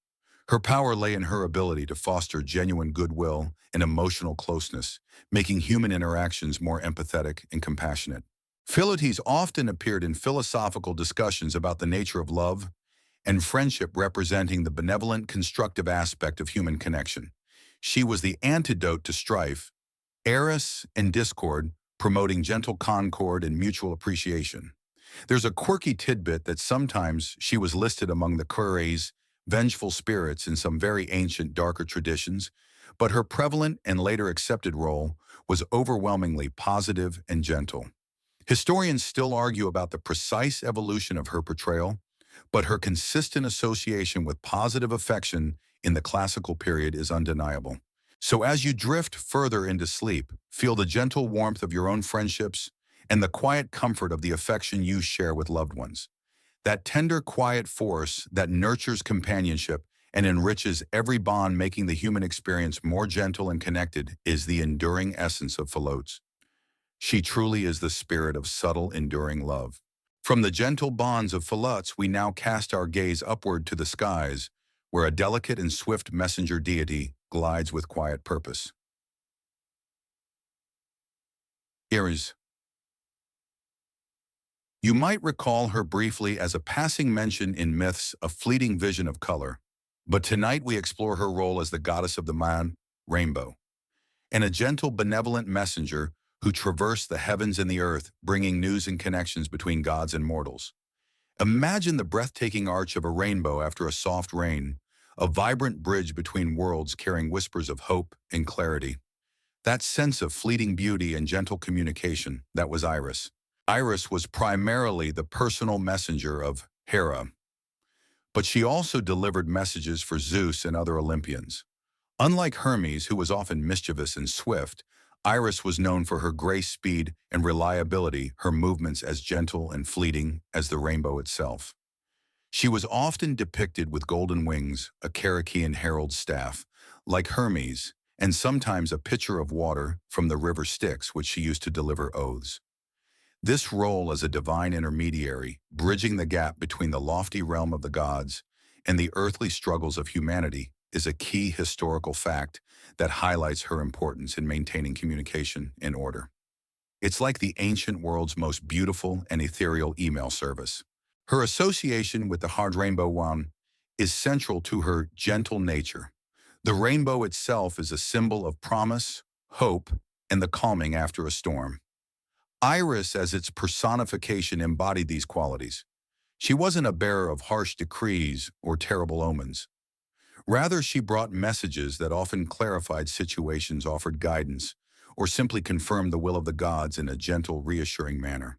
Her power lay in her ability to foster genuine goodwill and emotional closeness, making human interactions more empathetic and compassionate. Philotes often appeared in philosophical discussions about the nature of love and friendship, representing the benevolent, constructive aspect of human connection. She was the antidote to strife, eros, and discord, promoting gentle concord and mutual appreciation. There's a quirky tidbit that sometimes she was listed among the Kureis, vengeful spirits in some very ancient, darker traditions, but her prevalent and later accepted role was overwhelmingly positive and gentle. Historians still argue about the precise evolution of her portrayal, but her consistent association with positive affection in the classical period is undeniable. So as you drift further into sleep, feel the gentle warmth of your own friendships and the quiet comfort of the affection you share with loved ones. That tender, quiet force that nurtures companionship and enriches every bond, making the human experience more gentle and connected, is the enduring essence of Philotes. She truly is the spirit of subtle, enduring love. From the gentle bonds of Philotes, we now cast our gaze upward to the skies, where a delicate and swift messenger deity glides with quiet purpose. Ares. You might recall her briefly as a passing mention in myths, a fleeting vision of color, but tonight we explore her role as the goddess of the man, rainbow, and a gentle, benevolent messenger who traversed the heavens and the earth, bringing news and connections between gods and mortals. Imagine the breathtaking arch of a rainbow after a soft rain, a vibrant bridge between worlds carrying whispers of hope and clarity. That sense of fleeting beauty and gentle communication, that was Iris. Iris was primarily the personal messenger of Hera, but she also delivered messages for Zeus and other Olympians. Unlike Hermes, who was often mischievous and swift, Iris was known for her grace, speed, and reliability, her movements as gentle and fleeting as the rainbow itself. She was often depicted with golden wings, a Caracaean herald's staff, like Hermes, and sometimes a pitcher of water from the river Styx, which she used to deliver oaths. This role as a divine intermediary, bridging the gap between the lofty realm of the gods and the earthly struggles of humanity, is a key historical fact that highlights her importance in maintaining communication and order. It's like the ancient world's most beautiful and ethereal email service. Her association with the hard rainbow one is central to her gentle nature. The rainbow itself is a symbol of promise, hope, and the calming after a storm. Iris, as its personification, embodied these qualities. She wasn't a bearer of harsh decrees or terrible omens. Rather, she brought messages that often clarified situations, offered guidance, or simply confirmed the will of the gods in a gentle, reassuring manner.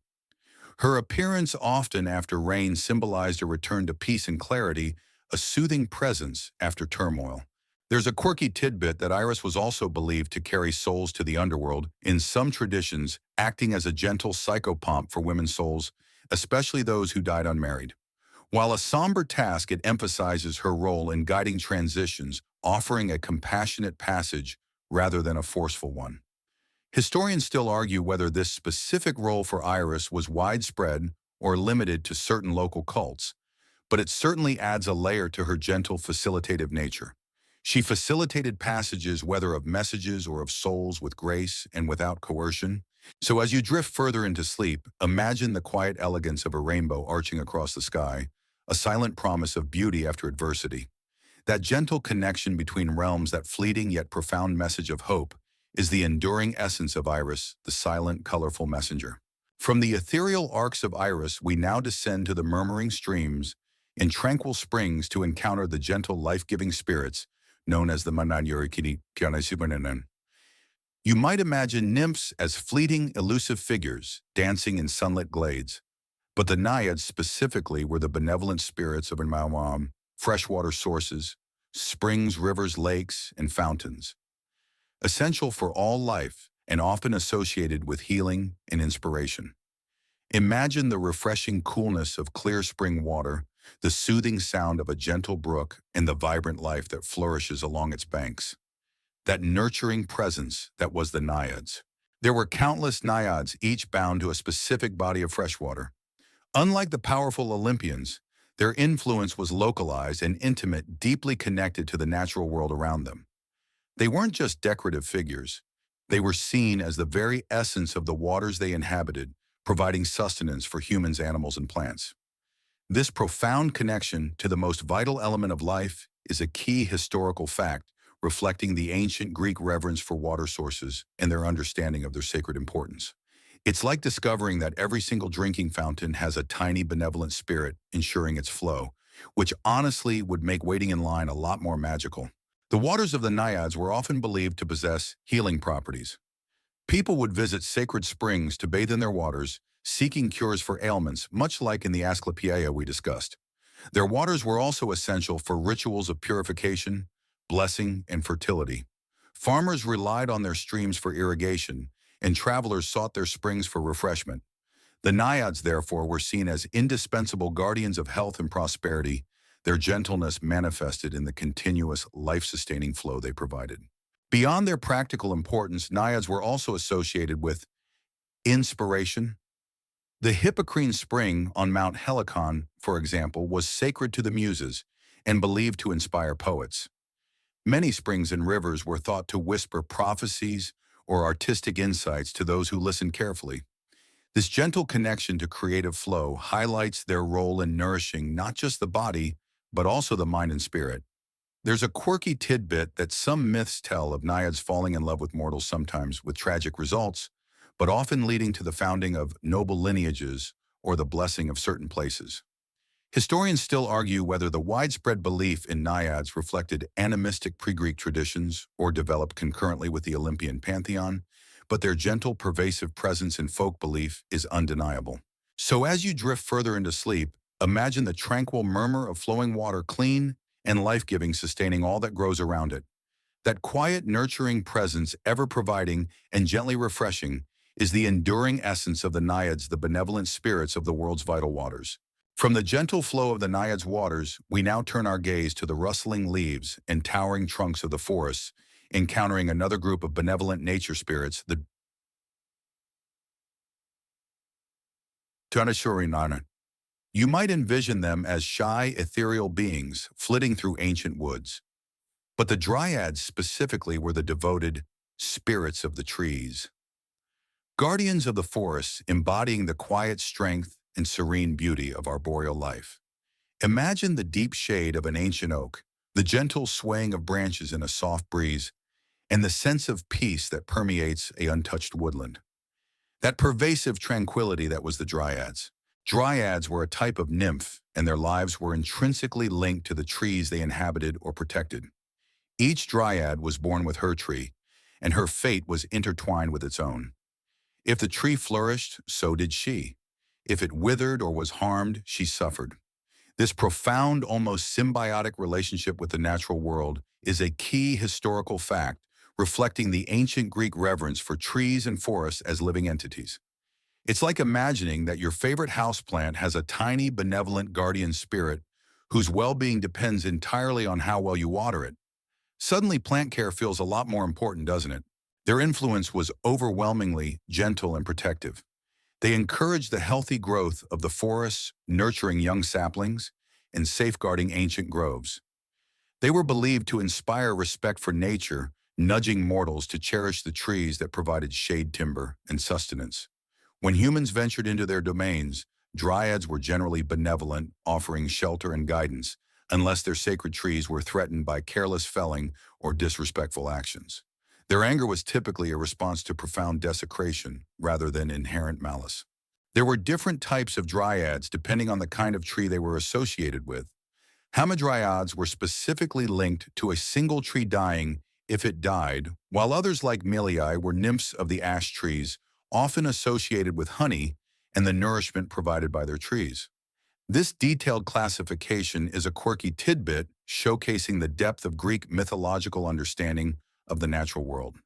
Her appearance often after rain symbolized a return to peace and clarity, a soothing presence after turmoil. There's a quirky tidbit that Iris was also believed to carry souls to the underworld, in some traditions acting as a gentle psychopomp for women's souls, especially those who died unmarried. While a somber task, it emphasizes her role in guiding transitions, offering a compassionate passage rather than a forceful one. Historians still argue whether this specific role for Iris was widespread or limited to certain local cults, but it certainly adds a layer to her gentle, facilitative nature. She facilitated passages, whether of messages or of souls, with grace and without coercion. So as you drift further into sleep, imagine the quiet elegance of a rainbow arching across the sky, a silent promise of beauty after adversity. That gentle connection between realms, that fleeting yet profound message of hope, is the enduring essence of Iris, the silent, colorful messenger. From the ethereal arcs of Iris, we now descend to the murmuring streams and tranquil springs to encounter the gentle, life-giving spirits known as the Mananyurikini Kyanasibanan. You might imagine nymphs as fleeting, elusive figures dancing in sunlit glades, but the naiads specifically were the benevolent spirits of Mawam, freshwater sources, springs, rivers, lakes, and fountains, essential for all life and often associated with healing and inspiration. Imagine the refreshing coolness of clear spring water, the soothing sound of a gentle brook, and the vibrant life that flourishes along its banks. That nurturing presence that was the naiads. There were countless naiads, each bound to a specific body of freshwater. Unlike the powerful Olympians, their influence was localized and intimate, deeply connected to the natural world around them. They weren't just decorative figures. They were seen as the very essence of the waters they inhabited, providing sustenance for humans, animals, and plants. This profound connection to the most vital element of life is a key historical fact, reflecting the ancient Greek reverence for water sources and their understanding of their sacred importance. It's like discovering that every single drinking fountain has a tiny benevolent spirit ensuring its flow, which honestly would make waiting in line a lot more magical. The waters of the naiads were often believed to possess healing properties. People would visit sacred springs to bathe in their waters, seeking cures for ailments, much like in the Asclepius we discussed. Their waters were also essential for rituals of purification, blessing, and fertility. Farmers relied on their streams for irrigation, and travelers sought their springs for refreshment. The naiads, therefore, were seen as indispensable guardians of health and prosperity, their gentleness manifested in the continuous, life-sustaining flow they provided. Beyond their practical importance, naiads were also associated with inspiration. The Hippocrene spring on Mount Helicon, for example, was sacred to the Muses and believed to inspire poets. Many springs and rivers were thought to whisper prophecies or artistic insights to those who listened carefully. This gentle connection to creative flow highlights their role in nourishing not just the body, but also the mind and spirit. There's a quirky tidbit that some myths tell of naiads falling in love with mortals, sometimes with tragic results, but often leading to the founding of noble lineages or the blessing of certain places. Historians still argue whether the widespread belief in naiads reflected animistic pre-Greek traditions or developed concurrently with the Olympian pantheon, but their gentle, pervasive presence in folk belief is undeniable. So as you drift further into sleep, imagine the tranquil murmur of flowing water, clean and life-giving, sustaining all that grows around it. That quiet, nurturing presence, ever providing and gently refreshing, is the enduring essence of the naiads, the benevolent spirits of the world's vital waters. From the gentle flow of the naiads' waters, we now turn our gaze to the rustling leaves and towering trunks of the forests, encountering another group of benevolent nature spirits, the Tunashurinana. You might envision them as shy, ethereal beings flitting through ancient woods. But the dryads specifically were the devoted spirits of the trees, guardians of the forests embodying the quiet strength and serene beauty of arboreal life. Imagine the deep shade of an ancient oak, the gentle swaying of branches in a soft breeze, and the sense of peace that permeates a untouched woodland. That pervasive tranquility that was the dryads. Dryads were a type of nymph, and their lives were intrinsically linked to the trees they inhabited or protected. Each dryad was born with her tree, and her fate was intertwined with its own. If the tree flourished, so did she. If it withered or was harmed, she suffered. This profound, almost symbiotic relationship with the natural world is a key historical fact, reflecting the ancient Greek reverence for trees and forests as living entities. It's like imagining that your favorite houseplant has a tiny, benevolent guardian spirit whose well-being depends entirely on how well you water it. Suddenly, plant care feels a lot more important, doesn't it? Their influence was overwhelmingly gentle and protective. They encouraged the healthy growth of the forests, nurturing young saplings and safeguarding ancient groves. They were believed to inspire respect for nature, nudging mortals to cherish the trees that provided shade, timber, and sustenance. When humans ventured into their domains, dryads were generally benevolent, offering shelter and guidance, unless their sacred trees were threatened by careless felling or disrespectful actions. Their anger was typically a response to profound desecration rather than inherent malice. There were different types of dryads depending on the kind of tree they were associated with. Hamadryads were specifically linked to a single tree dying if it died, while others like Meliae were nymphs of the ash trees, often associated with honey and the nourishment provided by their trees. This detailed classification is a quirky tidbit showcasing the depth of Greek mythological understanding of the natural world.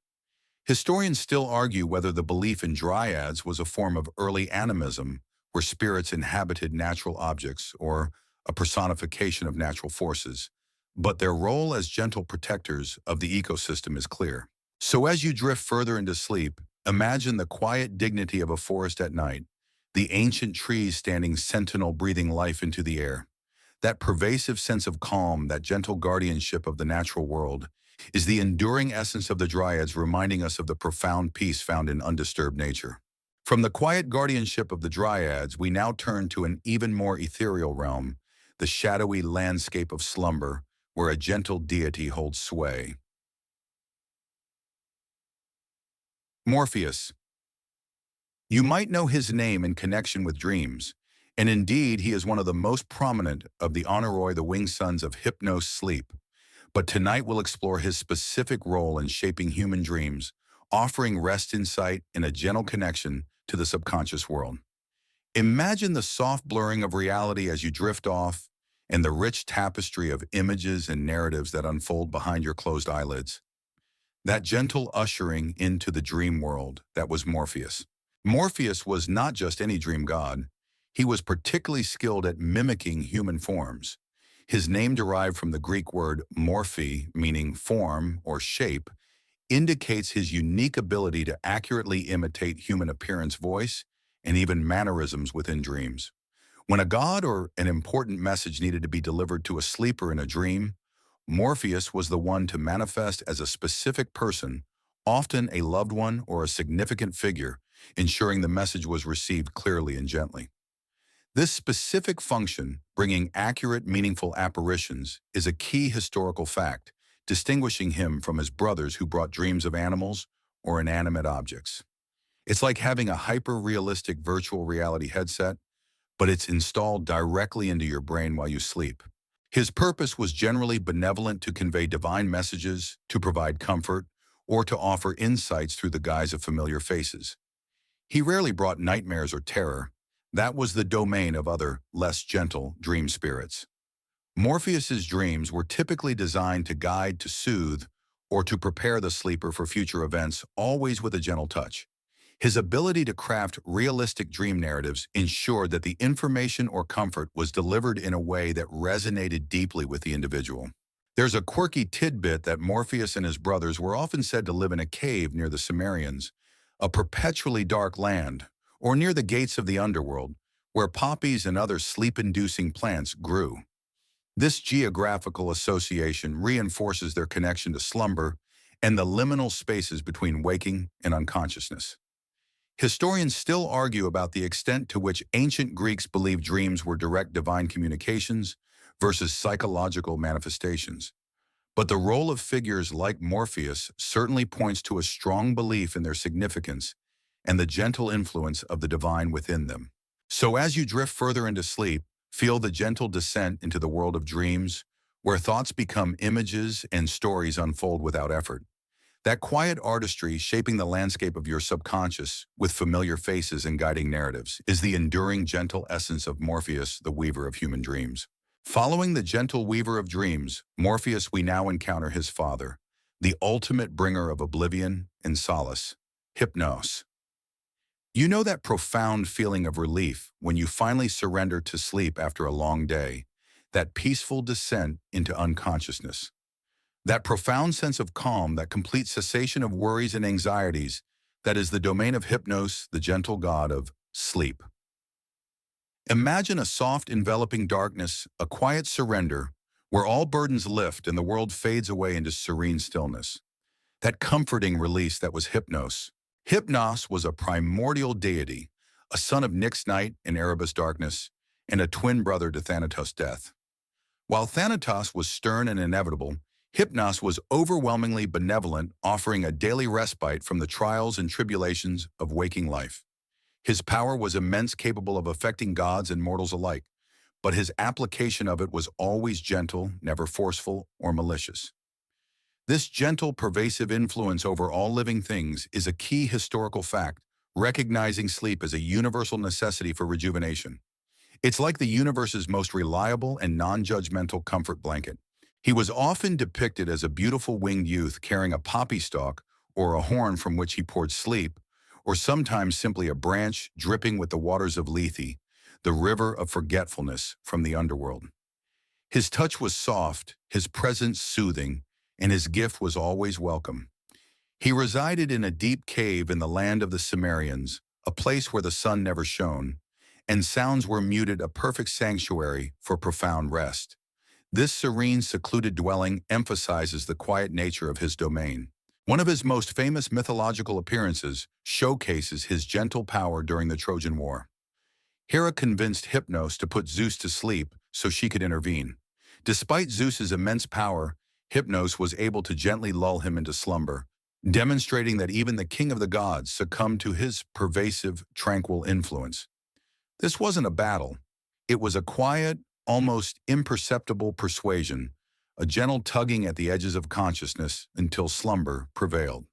Historians still argue whether the belief in dryads was a form of early animism, where spirits inhabited natural objects, or a personification of natural forces, but their role as gentle protectors of the ecosystem is clear. So as you drift further into sleep, imagine the quiet dignity of a forest at night, the ancient trees standing sentinel breathing life into the air. That pervasive sense of calm, that gentle guardianship of the natural world, is the enduring essence of the dryads, reminding us of the profound peace found in undisturbed nature. From the quiet guardianship of the dryads, we now turn to an even more ethereal realm, the shadowy landscape of slumber, where a gentle deity holds sway. Morpheus. You might know his name in connection with dreams, and indeed he is one of the most prominent of the Honoroi, the winged sons of Hypnos sleep. But tonight we'll explore his specific role in shaping human dreams, offering rest insight and a gentle connection to the subconscious world. Imagine the soft blurring of reality as you drift off, and the rich tapestry of images and narratives that unfold behind your closed eyelids. That gentle ushering into the dream world that was Morpheus. Morpheus was not just any dream god. He was particularly skilled at mimicking human forms. His name, derived from the Greek word morphe, meaning form or shape, indicates his unique ability to accurately imitate human appearance, voice, and even mannerisms within dreams. When a god or an important message needed to be delivered to a sleeper in a dream, Morpheus was the one to manifest as a specific person, often a loved one or a significant figure, ensuring the message was received clearly and gently. This specific function, bringing accurate, meaningful apparitions, is a key historical fact, distinguishing him from his brothers who brought dreams of animals or inanimate objects. It's like having a hyper-realistic virtual reality headset, but it's installed directly into your brain while you sleep. His purpose was generally benevolent, to convey divine messages, to provide comfort, or to offer insights through the guise of familiar faces. He rarely brought nightmares or terror. That was the domain of other, less gentle dream spirits. Morpheus's dreams were typically designed to guide, to soothe, or to prepare the sleeper for future events, always with a gentle touch. His ability to craft realistic dream narratives ensured that the information or comfort was delivered in a way that resonated deeply with the individual. There's a quirky tidbit that Morpheus and his brothers were often said to live in a cave near the Cimmerians, a perpetually dark land, or near the gates of the underworld, where poppies and other sleep-inducing plants grew. This geographical association reinforces their connection to slumber and the liminal spaces between waking and unconsciousness. Historians still argue about the extent to which ancient Greeks believed dreams were direct divine communications versus psychological manifestations. But the role of figures like Morpheus certainly points to a strong belief in their significance and the gentle influence of the divine within them. So as you drift further into sleep, feel the gentle descent into the world of dreams, where thoughts become images and stories unfold without effort. That quiet artistry shaping the landscape of your subconscious with familiar faces and guiding narratives is the enduring gentle essence of Morpheus, the weaver of human dreams. Following the gentle weaver of dreams, Morpheus, we now encounter his father, the ultimate bringer of oblivion and solace, Hypnos. You know that profound feeling of relief when you finally surrender to sleep after a long day, that peaceful descent into unconsciousness. That profound sense of calm, that complete cessation of worries and anxieties, that is the domain of Hypnos, the gentle god of sleep. Imagine a soft, enveloping darkness, a quiet surrender, where all burdens lift and the world fades away into serene stillness. That comforting release that was Hypnos. Hypnos was a primordial deity, a son of Nyx night and Erebus darkness, and a twin brother to Thanatos death. While Thanatos was stern and inevitable, Hypnos was overwhelmingly benevolent, offering a daily respite from the trials and tribulations of waking life. His power was immense, capable of affecting gods and mortals alike, but his application of it was always gentle, never forceful or malicious. This gentle, pervasive influence over all living things is a key historical fact, recognizing sleep as a universal necessity for rejuvenation. It's like the universe's most reliable and non-judgmental comfort blanket. He was often depicted as a beautiful winged youth carrying a poppy stalk or a horn from which he poured sleep, or sometimes simply a branch dripping with the waters of Lethe, the river of forgetfulness from the underworld. His touch was soft, his presence soothing, and his gift was always welcome. He resided in a deep cave in the land of the Cimmerians, a place where the sun never shone, and sounds were muted, a perfect sanctuary for profound rest. This serene, secluded dwelling emphasizes the quiet nature of his domain. One of his most famous mythological appearances showcases his gentle power during the Trojan War. Hera convinced Hypnos to put Zeus to sleep so she could intervene. Despite Zeus's immense power, Hypnos was able to gently lull him into slumber, demonstrating that even the king of the gods succumbed to his pervasive, tranquil influence. This wasn't a battle. It was a quiet, almost imperceptible persuasion, a gentle tugging at the edges of consciousness until slumber prevailed.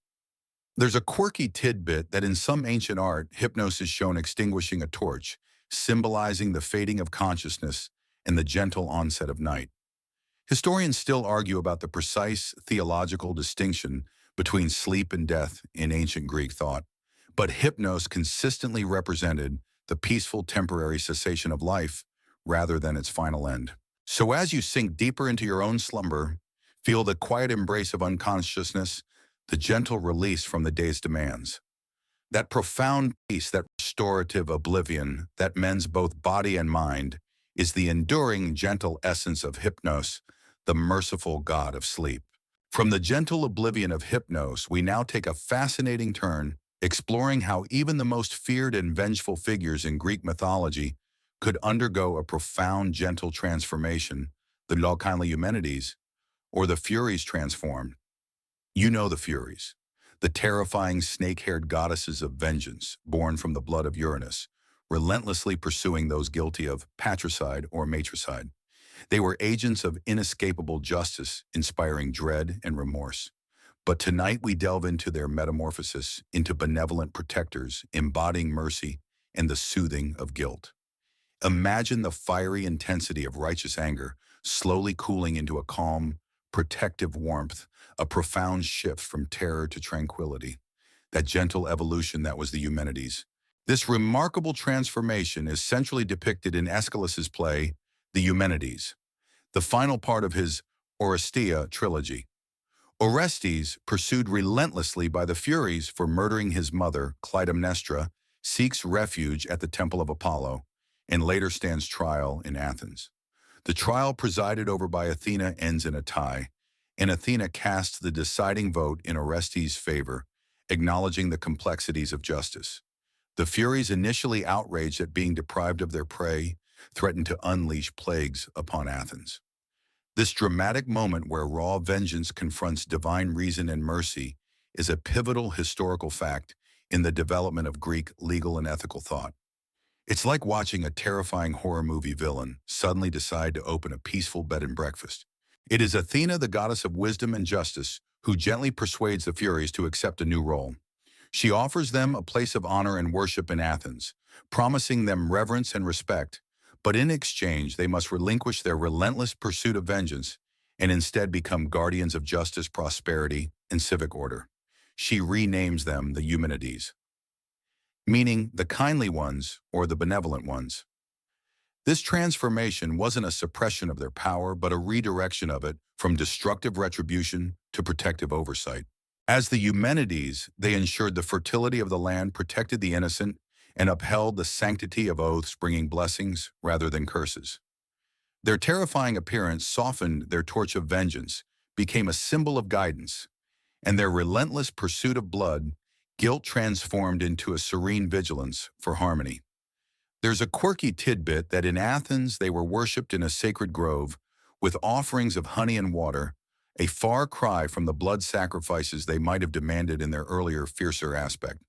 There's a quirky tidbit that in some ancient art, Hypnos is shown extinguishing a torch, symbolizing the fading of consciousness and the gentle onset of night. Historians still argue about the precise theological distinction between sleep and death in ancient Greek thought, but Hypnos consistently represented the peaceful temporary cessation of life rather than its final end. So as you sink deeper into your own slumber, feel the quiet embrace of unconsciousness, the gentle release from the day's demands. That profound peace, that restorative oblivion that mends both body and mind, is the enduring, gentle essence of Hypnos, the merciful god of sleep. From the gentle oblivion of Hypnos, we now take a fascinating turn, exploring how even the most feared and vengeful figures in Greek mythology could undergo a profound, gentle transformation, the Valkyrie Eumenides, or the Furies transformed. You know the Furies, the terrifying snake-haired goddesses of vengeance, born from the blood of Uranus, relentlessly pursuing those guilty of patricide or matricide. They were agents of inescapable justice, inspiring dread and remorse. But tonight we delve into their metamorphosis into benevolent protectors, embodying mercy and the soothing of guilt. Imagine the fiery intensity of righteous anger slowly cooling into a calm, protective warmth, a profound shift from terror to tranquility. That gentle evolution that was the Eumenides. This remarkable transformation is centrally depicted in Aeschylus's play, The Eumenides. The final part of his or Hestia trilogy. Orestes, pursued relentlessly by the Furies for murdering his mother, Clytemnestra, seeks refuge at the Temple of Apollo and later stands trial in Athens. The trial presided over by Athena ends in a tie, and Athena casts the deciding vote in Orestes' favor, acknowledging the complexities of justice. The Furies, initially outraged at being deprived of their prey, threaten to unleash plagues upon Athens. This dramatic moment where raw vengeance confronts divine reason and mercy is a pivotal historical fact in the development of Greek legal and ethical thought. It's like watching a terrifying horror movie villain suddenly decide to open a peaceful bed and breakfast. It is Athena, the goddess of wisdom and justice, who gently persuades the Furies to accept a new role. She offers them a place of honor and worship in Athens, promising them reverence and respect, but in exchange they must relinquish their relentless pursuit of vengeance and instead become guardians of justice, prosperity, and civic order. She renames them the Eumenides, meaning the kindly ones or the benevolent ones. This transformation wasn't a suppression of their power, but a redirection of it from destructive retribution to protective oversight. As the Eumenides, they ensured the fertility of the land, protected the innocent, and upheld the sanctity of oaths, bringing blessings rather than curses. Their terrifying appearance softened their torch of vengeance, became a symbol of guidance, and their relentless pursuit of blood, guilt transformed into a serene vigilance for harmony. There's a quirky tidbit that in Athens they were worshipped in a sacred grove with offerings of honey and water, a far cry from the blood sacrifices they might have demanded in their earlier, fiercer aspect.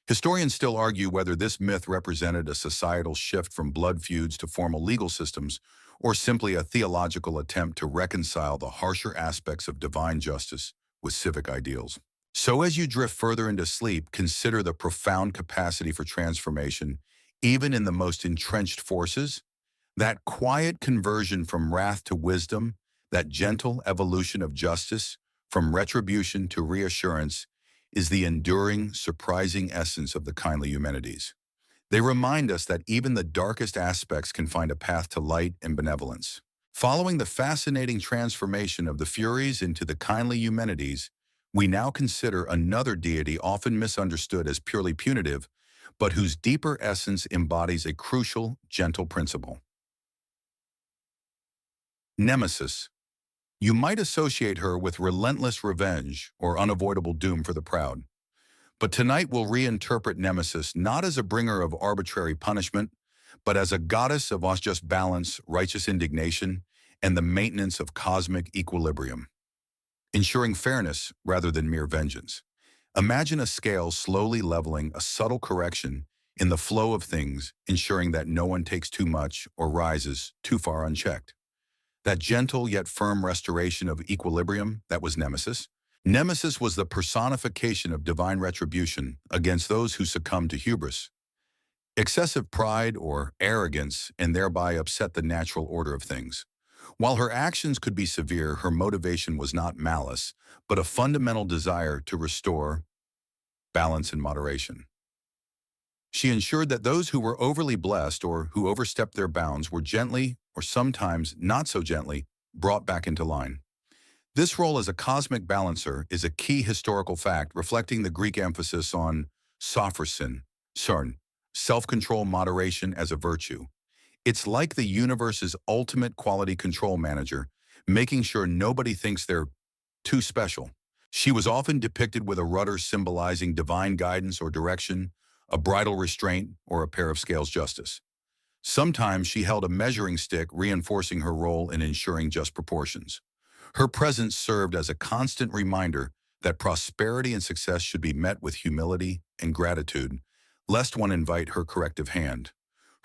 Historians still argue whether this myth represented a societal shift from blood feuds to formal legal systems, or simply a theological attempt to reconcile the harsher aspects of divine justice with civic ideals. So as you drift further into sleep, consider the profound capacity for transformation, even in the most entrenched forces. That quiet conversion from wrath to wisdom, that gentle evolution of justice from retribution to reassurance, is the enduring, surprising essence of the kindly Eumenides. They remind us that even the darkest aspects can find a path to light and benevolence. Following the fascinating transformation of the Furies into the kindly Eumenides, we now consider another deity often misunderstood as purely punitive, but whose deeper essence embodies a crucial, gentle principle. Nemesis. You might associate her with relentless revenge or unavoidable doom for the proud. But tonight we'll reinterpret Nemesis not as a bringer of arbitrary punishment, but as a goddess of just balance, righteous indignation, and the maintenance of cosmic equilibrium, ensuring fairness rather than mere vengeance. Imagine a scale slowly leveling, a subtle correction in the flow of things, ensuring that no one takes too much or rises too far unchecked. That gentle yet firm restoration of equilibrium, that was Nemesis. Nemesis was the personification of divine retribution against those who succumbed to hubris, excessive pride or arrogance, and thereby upset the natural order of things. While her actions could be severe, her motivation was not malice, but a fundamental desire to restore balance and moderation. She ensured that those who were overly blessed or who overstepped their bounds were gently, or sometimes not so gently, brought back into line. This role as a cosmic balancer is a key historical fact reflecting the Greek emphasis on sophrosin, self-control, moderation as a virtue. It's like the universe's ultimate quality control manager, making sure nobody thinks they're too special. She was often depicted with a rudder symbolizing divine guidance or direction, a bridle restraint, or a pair of scales justice. Sometimes she held a measuring stick, reinforcing her role in ensuring just proportions. Her presence served as a constant reminder that prosperity and success should be met with humility and gratitude, lest one invite her corrective hand.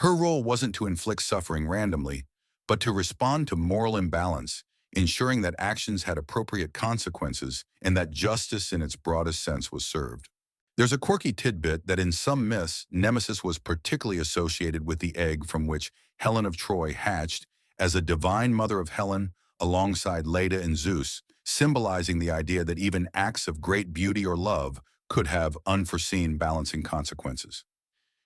Her role wasn't to inflict suffering randomly, but to respond to moral imbalance, ensuring that actions had appropriate consequences and that justice in its broadest sense was served. There's a quirky tidbit that in some myths, Nemesis was particularly associated with the egg from which Helen of Troy hatched as a divine mother of Helen alongside Leda and Zeus, symbolizing the idea that even acts of great beauty or love could have unforeseen balancing consequences.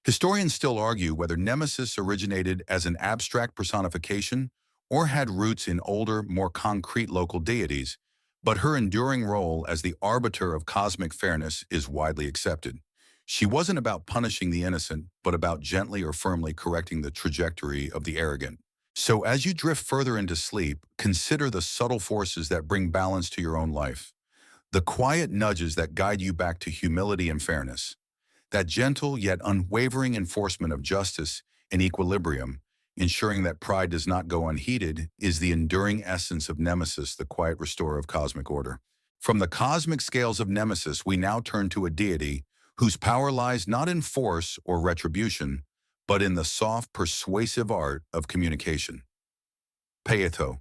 Historians still argue whether Nemesis originated as an abstract personification or had roots in older, more concrete local deities, but her enduring role as the arbiter of cosmic fairness is widely accepted. She wasn't about punishing the innocent, but about gently or firmly correcting the trajectory of the arrogant. So as you drift further into sleep, consider the subtle forces that bring balance to your own life, the quiet nudges that guide you back to humility and fairness. That gentle yet unwavering enforcement of justice and equilibrium, ensuring that pride does not go unheeded, is the enduring essence of Nemesis, the quiet restorer of cosmic order. From the cosmic scales of Nemesis, we now turn to a deity whose power lies not in force or retribution, but in the soft, persuasive art of communication. Peitho.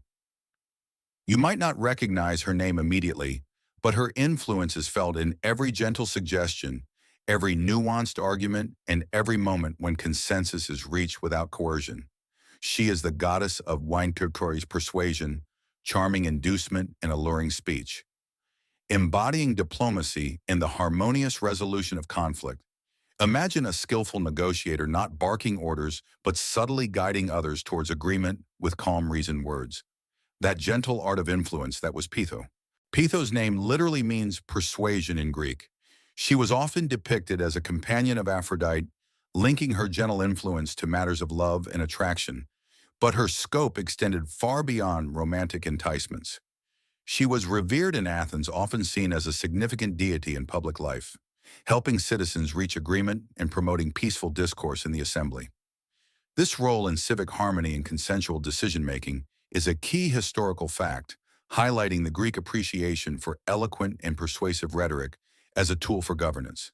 You might not recognize her name immediately, but her influence is felt in every gentle suggestion, every nuanced argument, and every moment when consensus is reached without coercion. She is the goddess of Weinturtori's persuasion, charming inducement, and alluring speech, embodying diplomacy and the harmonious resolution of conflict. Imagine a skillful negotiator not barking orders, but subtly guiding others towards agreement with calm reasoned words. That gentle art of influence that was Peitho. Peitho's name literally means persuasion in Greek. She was often depicted as a companion of Aphrodite, linking her gentle influence to matters of love and attraction, but her scope extended far beyond romantic enticements. She was revered in Athens, often seen as a significant deity in public life, helping citizens reach agreement and promoting peaceful discourse in the assembly. This role in civic harmony and consensual decision-making is a key historical fact, highlighting the Greek appreciation for eloquent and persuasive rhetoric as a tool for governance.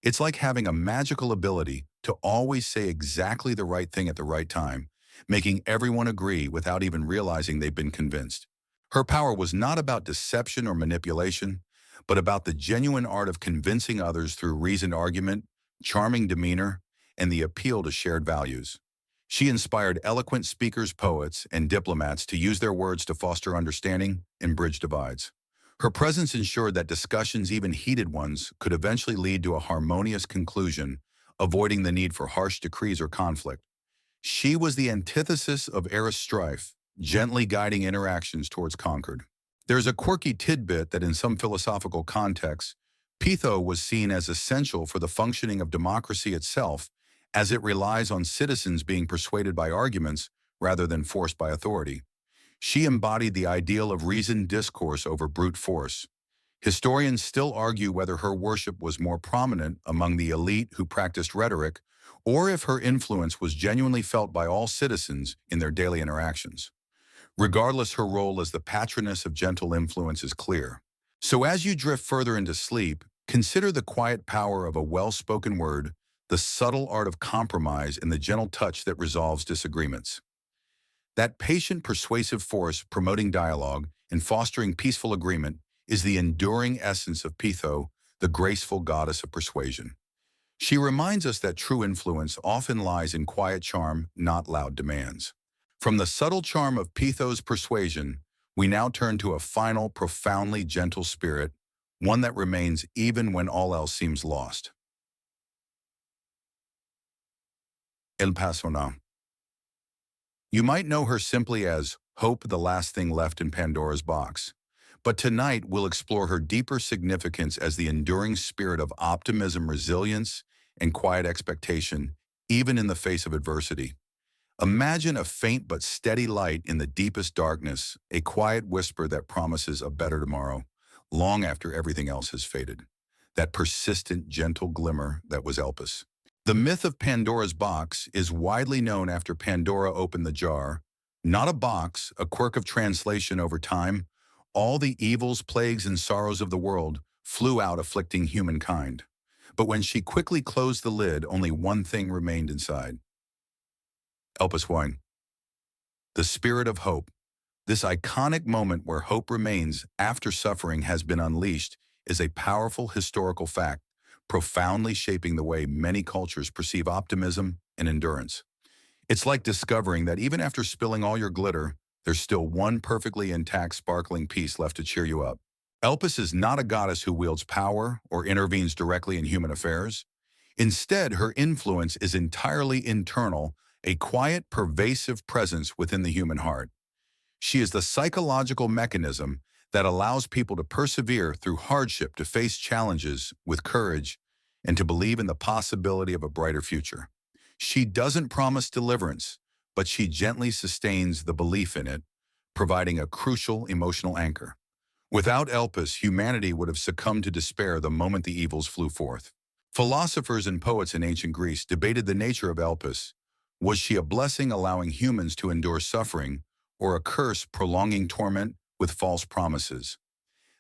It's like having a magical ability to always say exactly the right thing at the right time, making everyone agree without even realizing they've been convinced. Her power was not about deception or manipulation, but about the genuine art of convincing others through reasoned argument, charming demeanor, and the appeal to shared values. She inspired eloquent speakers, poets, and diplomats to use their words to foster understanding and bridge divides. Her presence ensured that discussions, even heated ones, could eventually lead to a harmonious conclusion, avoiding the need for harsh decrees or conflict. She was the antithesis of Eris strife, gently guiding interactions towards concord. There's a quirky tidbit that in some philosophical contexts, Peitho was seen as essential for the functioning of democracy itself, as it relies on citizens being persuaded by arguments rather than forced by authority. She embodied the ideal of reasoned discourse over brute force. Historians still argue whether her worship was more prominent among the elite who practiced rhetoric, or if her influence was genuinely felt by all citizens in their daily interactions. Regardless, her role as the patroness of gentle influence is clear. So as you drift further into sleep, consider the quiet power of a well-spoken word, the subtle art of compromise, and the gentle touch that resolves disagreements. That patient, persuasive force promoting dialogue and fostering peaceful agreement is the enduring essence of Peitho, the graceful goddess of persuasion. She reminds us that true influence often lies in quiet charm, not loud demands. From the subtle charm of Peitho's persuasion, we now turn to a final, profoundly gentle spirit, one that remains even when all else seems lost. El Pasona. You might know her simply as Hope, the last thing left in Pandora's box. But tonight we'll explore her deeper significance as the enduring spirit of optimism, resilience, and quiet expectation, even in the face of adversity. Imagine a faint but steady light in the deepest darkness, a quiet whisper that promises a better tomorrow, long after everything else has faded. That persistent, gentle glimmer that was Olympus. The myth of Pandora's box is widely known after Pandora opened the jar. Not a box, a quirk of translation over time. All the evils, plagues, and sorrows of the world flew out, afflicting humankind. But when she quickly closed the lid, only one thing remained inside. Olympus wine. The spirit of hope. This iconic moment where hope remains after suffering has been unleashed is a powerful historical fact, profoundly shaping the way many cultures perceive optimism and endurance. It's like discovering that even after spilling all your glitter, there's still one perfectly intact, sparkling piece left to cheer you up. Olympus is not a goddess who wields power or intervenes directly in human affairs. Instead, her influence is entirely internal, a quiet, pervasive presence within the human heart. She is the psychological mechanism that allows people to persevere through hardship, to face challenges with courage, and to believe in the possibility of a brighter future. She doesn't promise deliverance, but she gently sustains the belief in it, providing a crucial emotional anchor. Without Elpis, humanity would have succumbed to despair the moment the evils flew forth. Philosophers and poets in ancient Greece debated the nature of Elpis. Was she a blessing allowing humans to endure suffering, or a curse prolonging torment with false promises?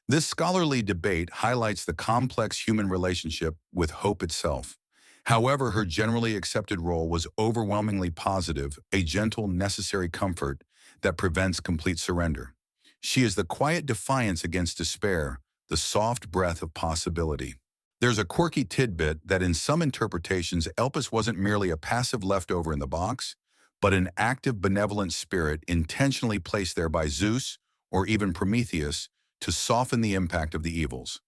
This scholarly debate highlights the complex human relationship with hope itself. However, her generally accepted role was overwhelmingly positive, a gentle, necessary comfort that prevents complete surrender. She is the quiet defiance against despair, the soft breath of possibility. There's a quirky tidbit that in some interpretations, Elpis wasn't merely a passive leftover in the box, but an active benevolent spirit intentionally placed there by Zeus or even Prometheus to soften the impact of the evils.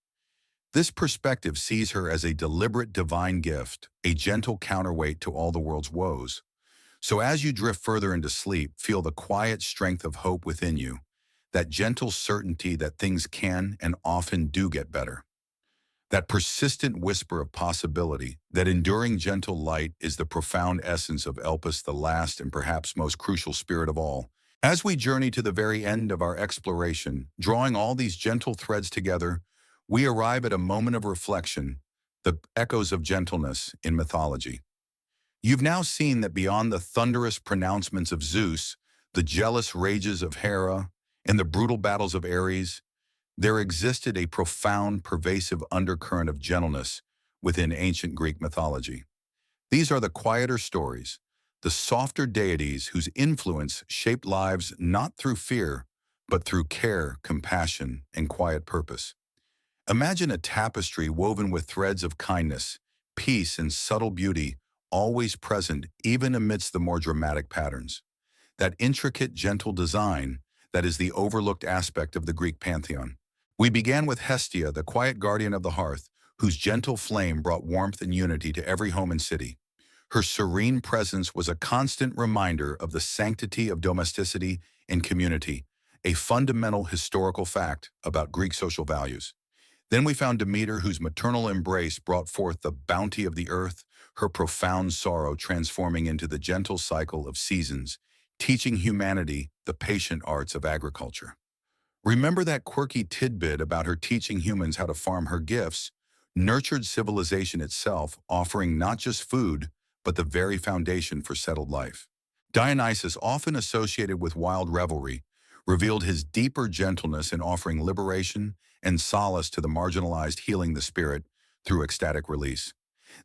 This perspective sees her as a deliberate divine gift, a gentle counterweight to all the world's woes. So as you drift further into sleep, feel the quiet strength of hope within you, that gentle certainty that things can and often do get better. That persistent whisper of possibility, that enduring gentle light is the profound essence of Elpis, the last and perhaps most crucial spirit of all. As we journey to the very end of our exploration, drawing all these gentle threads together, we arrive at a moment of reflection, the echoes of gentleness in mythology. You've now seen that beyond the thunderous pronouncements of Zeus, the jealous rages of Hera, and the brutal battles of Ares, there existed a profound, pervasive undercurrent of gentleness within ancient Greek mythology. These are the quieter stories, the softer deities whose influence shaped lives not through fear, but through care, compassion, and quiet purpose. Imagine a tapestry woven with threads of kindness, peace, and subtle beauty, always present even amidst the more dramatic patterns. That intricate, gentle design that is the overlooked aspect of the Greek pantheon. We began with Hestia, the quiet guardian of the hearth, whose gentle flame brought warmth and unity to every home and city. Her serene presence was a constant reminder of the sanctity of domesticity and community, a fundamental historical fact about Greek social values. Then we found Demeter, whose maternal embrace brought forth the bounty of the earth, her profound sorrow transforming into the gentle cycle of seasons, teaching humanity the patient arts of agriculture. Remember that quirky tidbit about her teaching humans how to farm. Her gifts nurtured civilization itself, offering not just food, but the very foundation for settled life. Dionysus, often associated with wild revelry, revealed his deeper gentleness in offering liberation and solace to the marginalized, healing the spirit through ecstatic release.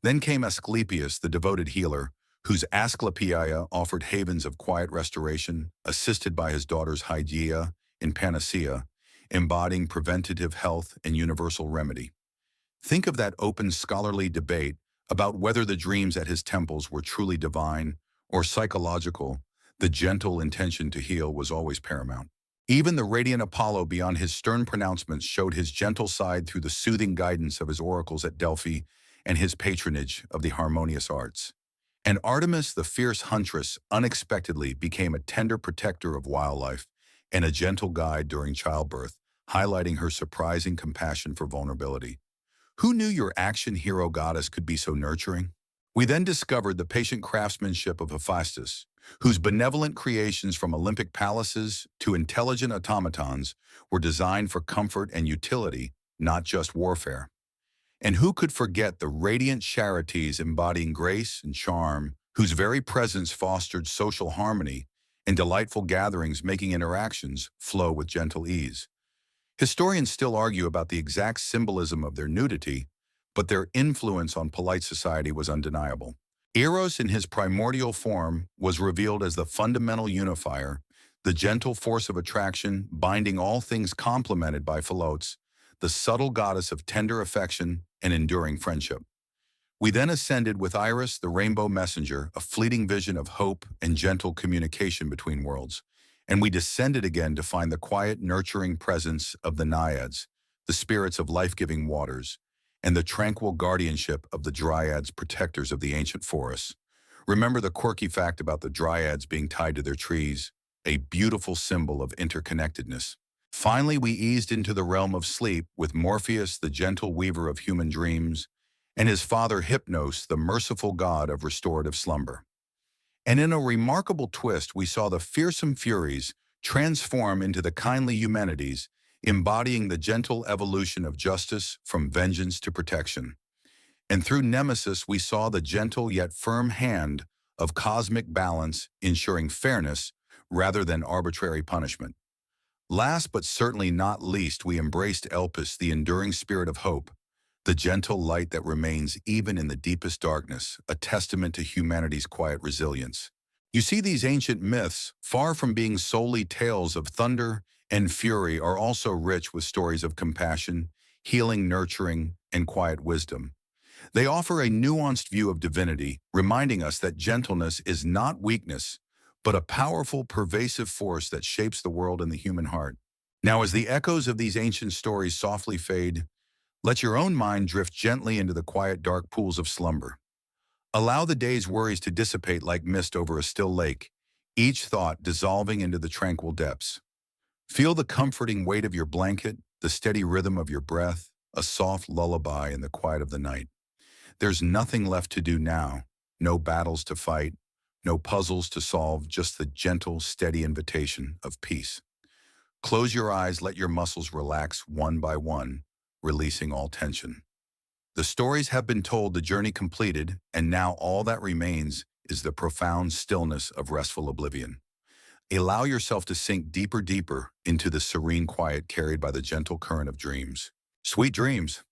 Then came Asclepius, the devoted healer, whose Asclepiae offered havens of quiet restoration, assisted by his daughters Hygieia and Panacea, embodying preventative health and universal remedy. Think of that open scholarly debate about whether the dreams at his temples were truly divine or psychological. The gentle intention to heal was always paramount. Even the radiant Apollo, beyond his stern pronouncements, showed his gentle side through the soothing guidance of his oracles at Delphi and his patronage of the harmonious arts. And Artemis, the fierce huntress, unexpectedly became a tender protector of wildlife and a gentle guide during childbirth, highlighting her surprising compassion for vulnerability. Who knew your action hero goddess could be so nurturing? We then discovered the patient craftsmanship of Hephaestus, whose benevolent creations from Olympic palaces to intelligent automatons were designed for comfort and utility, not just warfare. And who could forget the radiant charities embodying grace and charm, whose very presence fostered social harmony and delightful gatherings, making interactions flow with gentle ease. Historians still argue about the exact symbolism of their nudity, but their influence on polite society was undeniable. Eros in his primordial form was revealed as the fundamental unifier, the gentle force of attraction binding all things, complemented by Philotes, the subtle goddess of tender affection and enduring friendship. We then ascended with Iris, the rainbow messenger, a fleeting vision of hope and gentle communication between worlds. And we descended again to find the quiet, nurturing presence of the Naiads, the spirits of life-giving waters, and the tranquil guardianship of the Dryads, protectors of the ancient forests. Remember the quirky fact about the Dryads being tied to their trees? a beautiful symbol of interconnectedness. Finally, we eased into the realm of sleep with Morpheus, the gentle weaver of human dreams, and his father Hypnos, the merciful god of restorative slumber. And in a remarkable twist, we saw the fearsome Furies transform into the kindly Humanities, embodying the gentle evolution of justice from vengeance to protection. And through Nemesis, we saw the gentle yet firm hand of cosmic balance, ensuring fairness rather than arbitrary punishment. Last but certainly not least, we embraced Elpis, the enduring spirit of hope, the gentle light that remains even in the deepest darkness, a testament to humanity's quiet resilience. You see, these ancient myths, far from being solely tales of thunder and fury, are also rich with stories of compassion, healing, nurturing, and quiet wisdom. They offer a nuanced view of divinity, reminding us that gentleness is not weakness, but a powerful, pervasive force that shapes the world and the human heart. Now, as the echoes of these ancient stories softly fade, let your own mind drift gently into the quiet, dark pools of slumber. Allow the day's worries to dissipate like mist over a still lake, each thought dissolving into the tranquil depths. Feel the comforting weight of your blanket, the steady rhythm of your breath, a soft lullaby in the quiet of the night. There's nothing left to do now, no battles to fight, no puzzles to solve, just the gentle, steady invitation of peace. Close your eyes, let your muscles relax one by one, releasing all tension. The stories have been told, the journey completed, and now all that remains is the profound stillness of restful oblivion. Allow yourself to sink deeper into the serene quiet carried by the gentle current of dreams. Sweet dreams.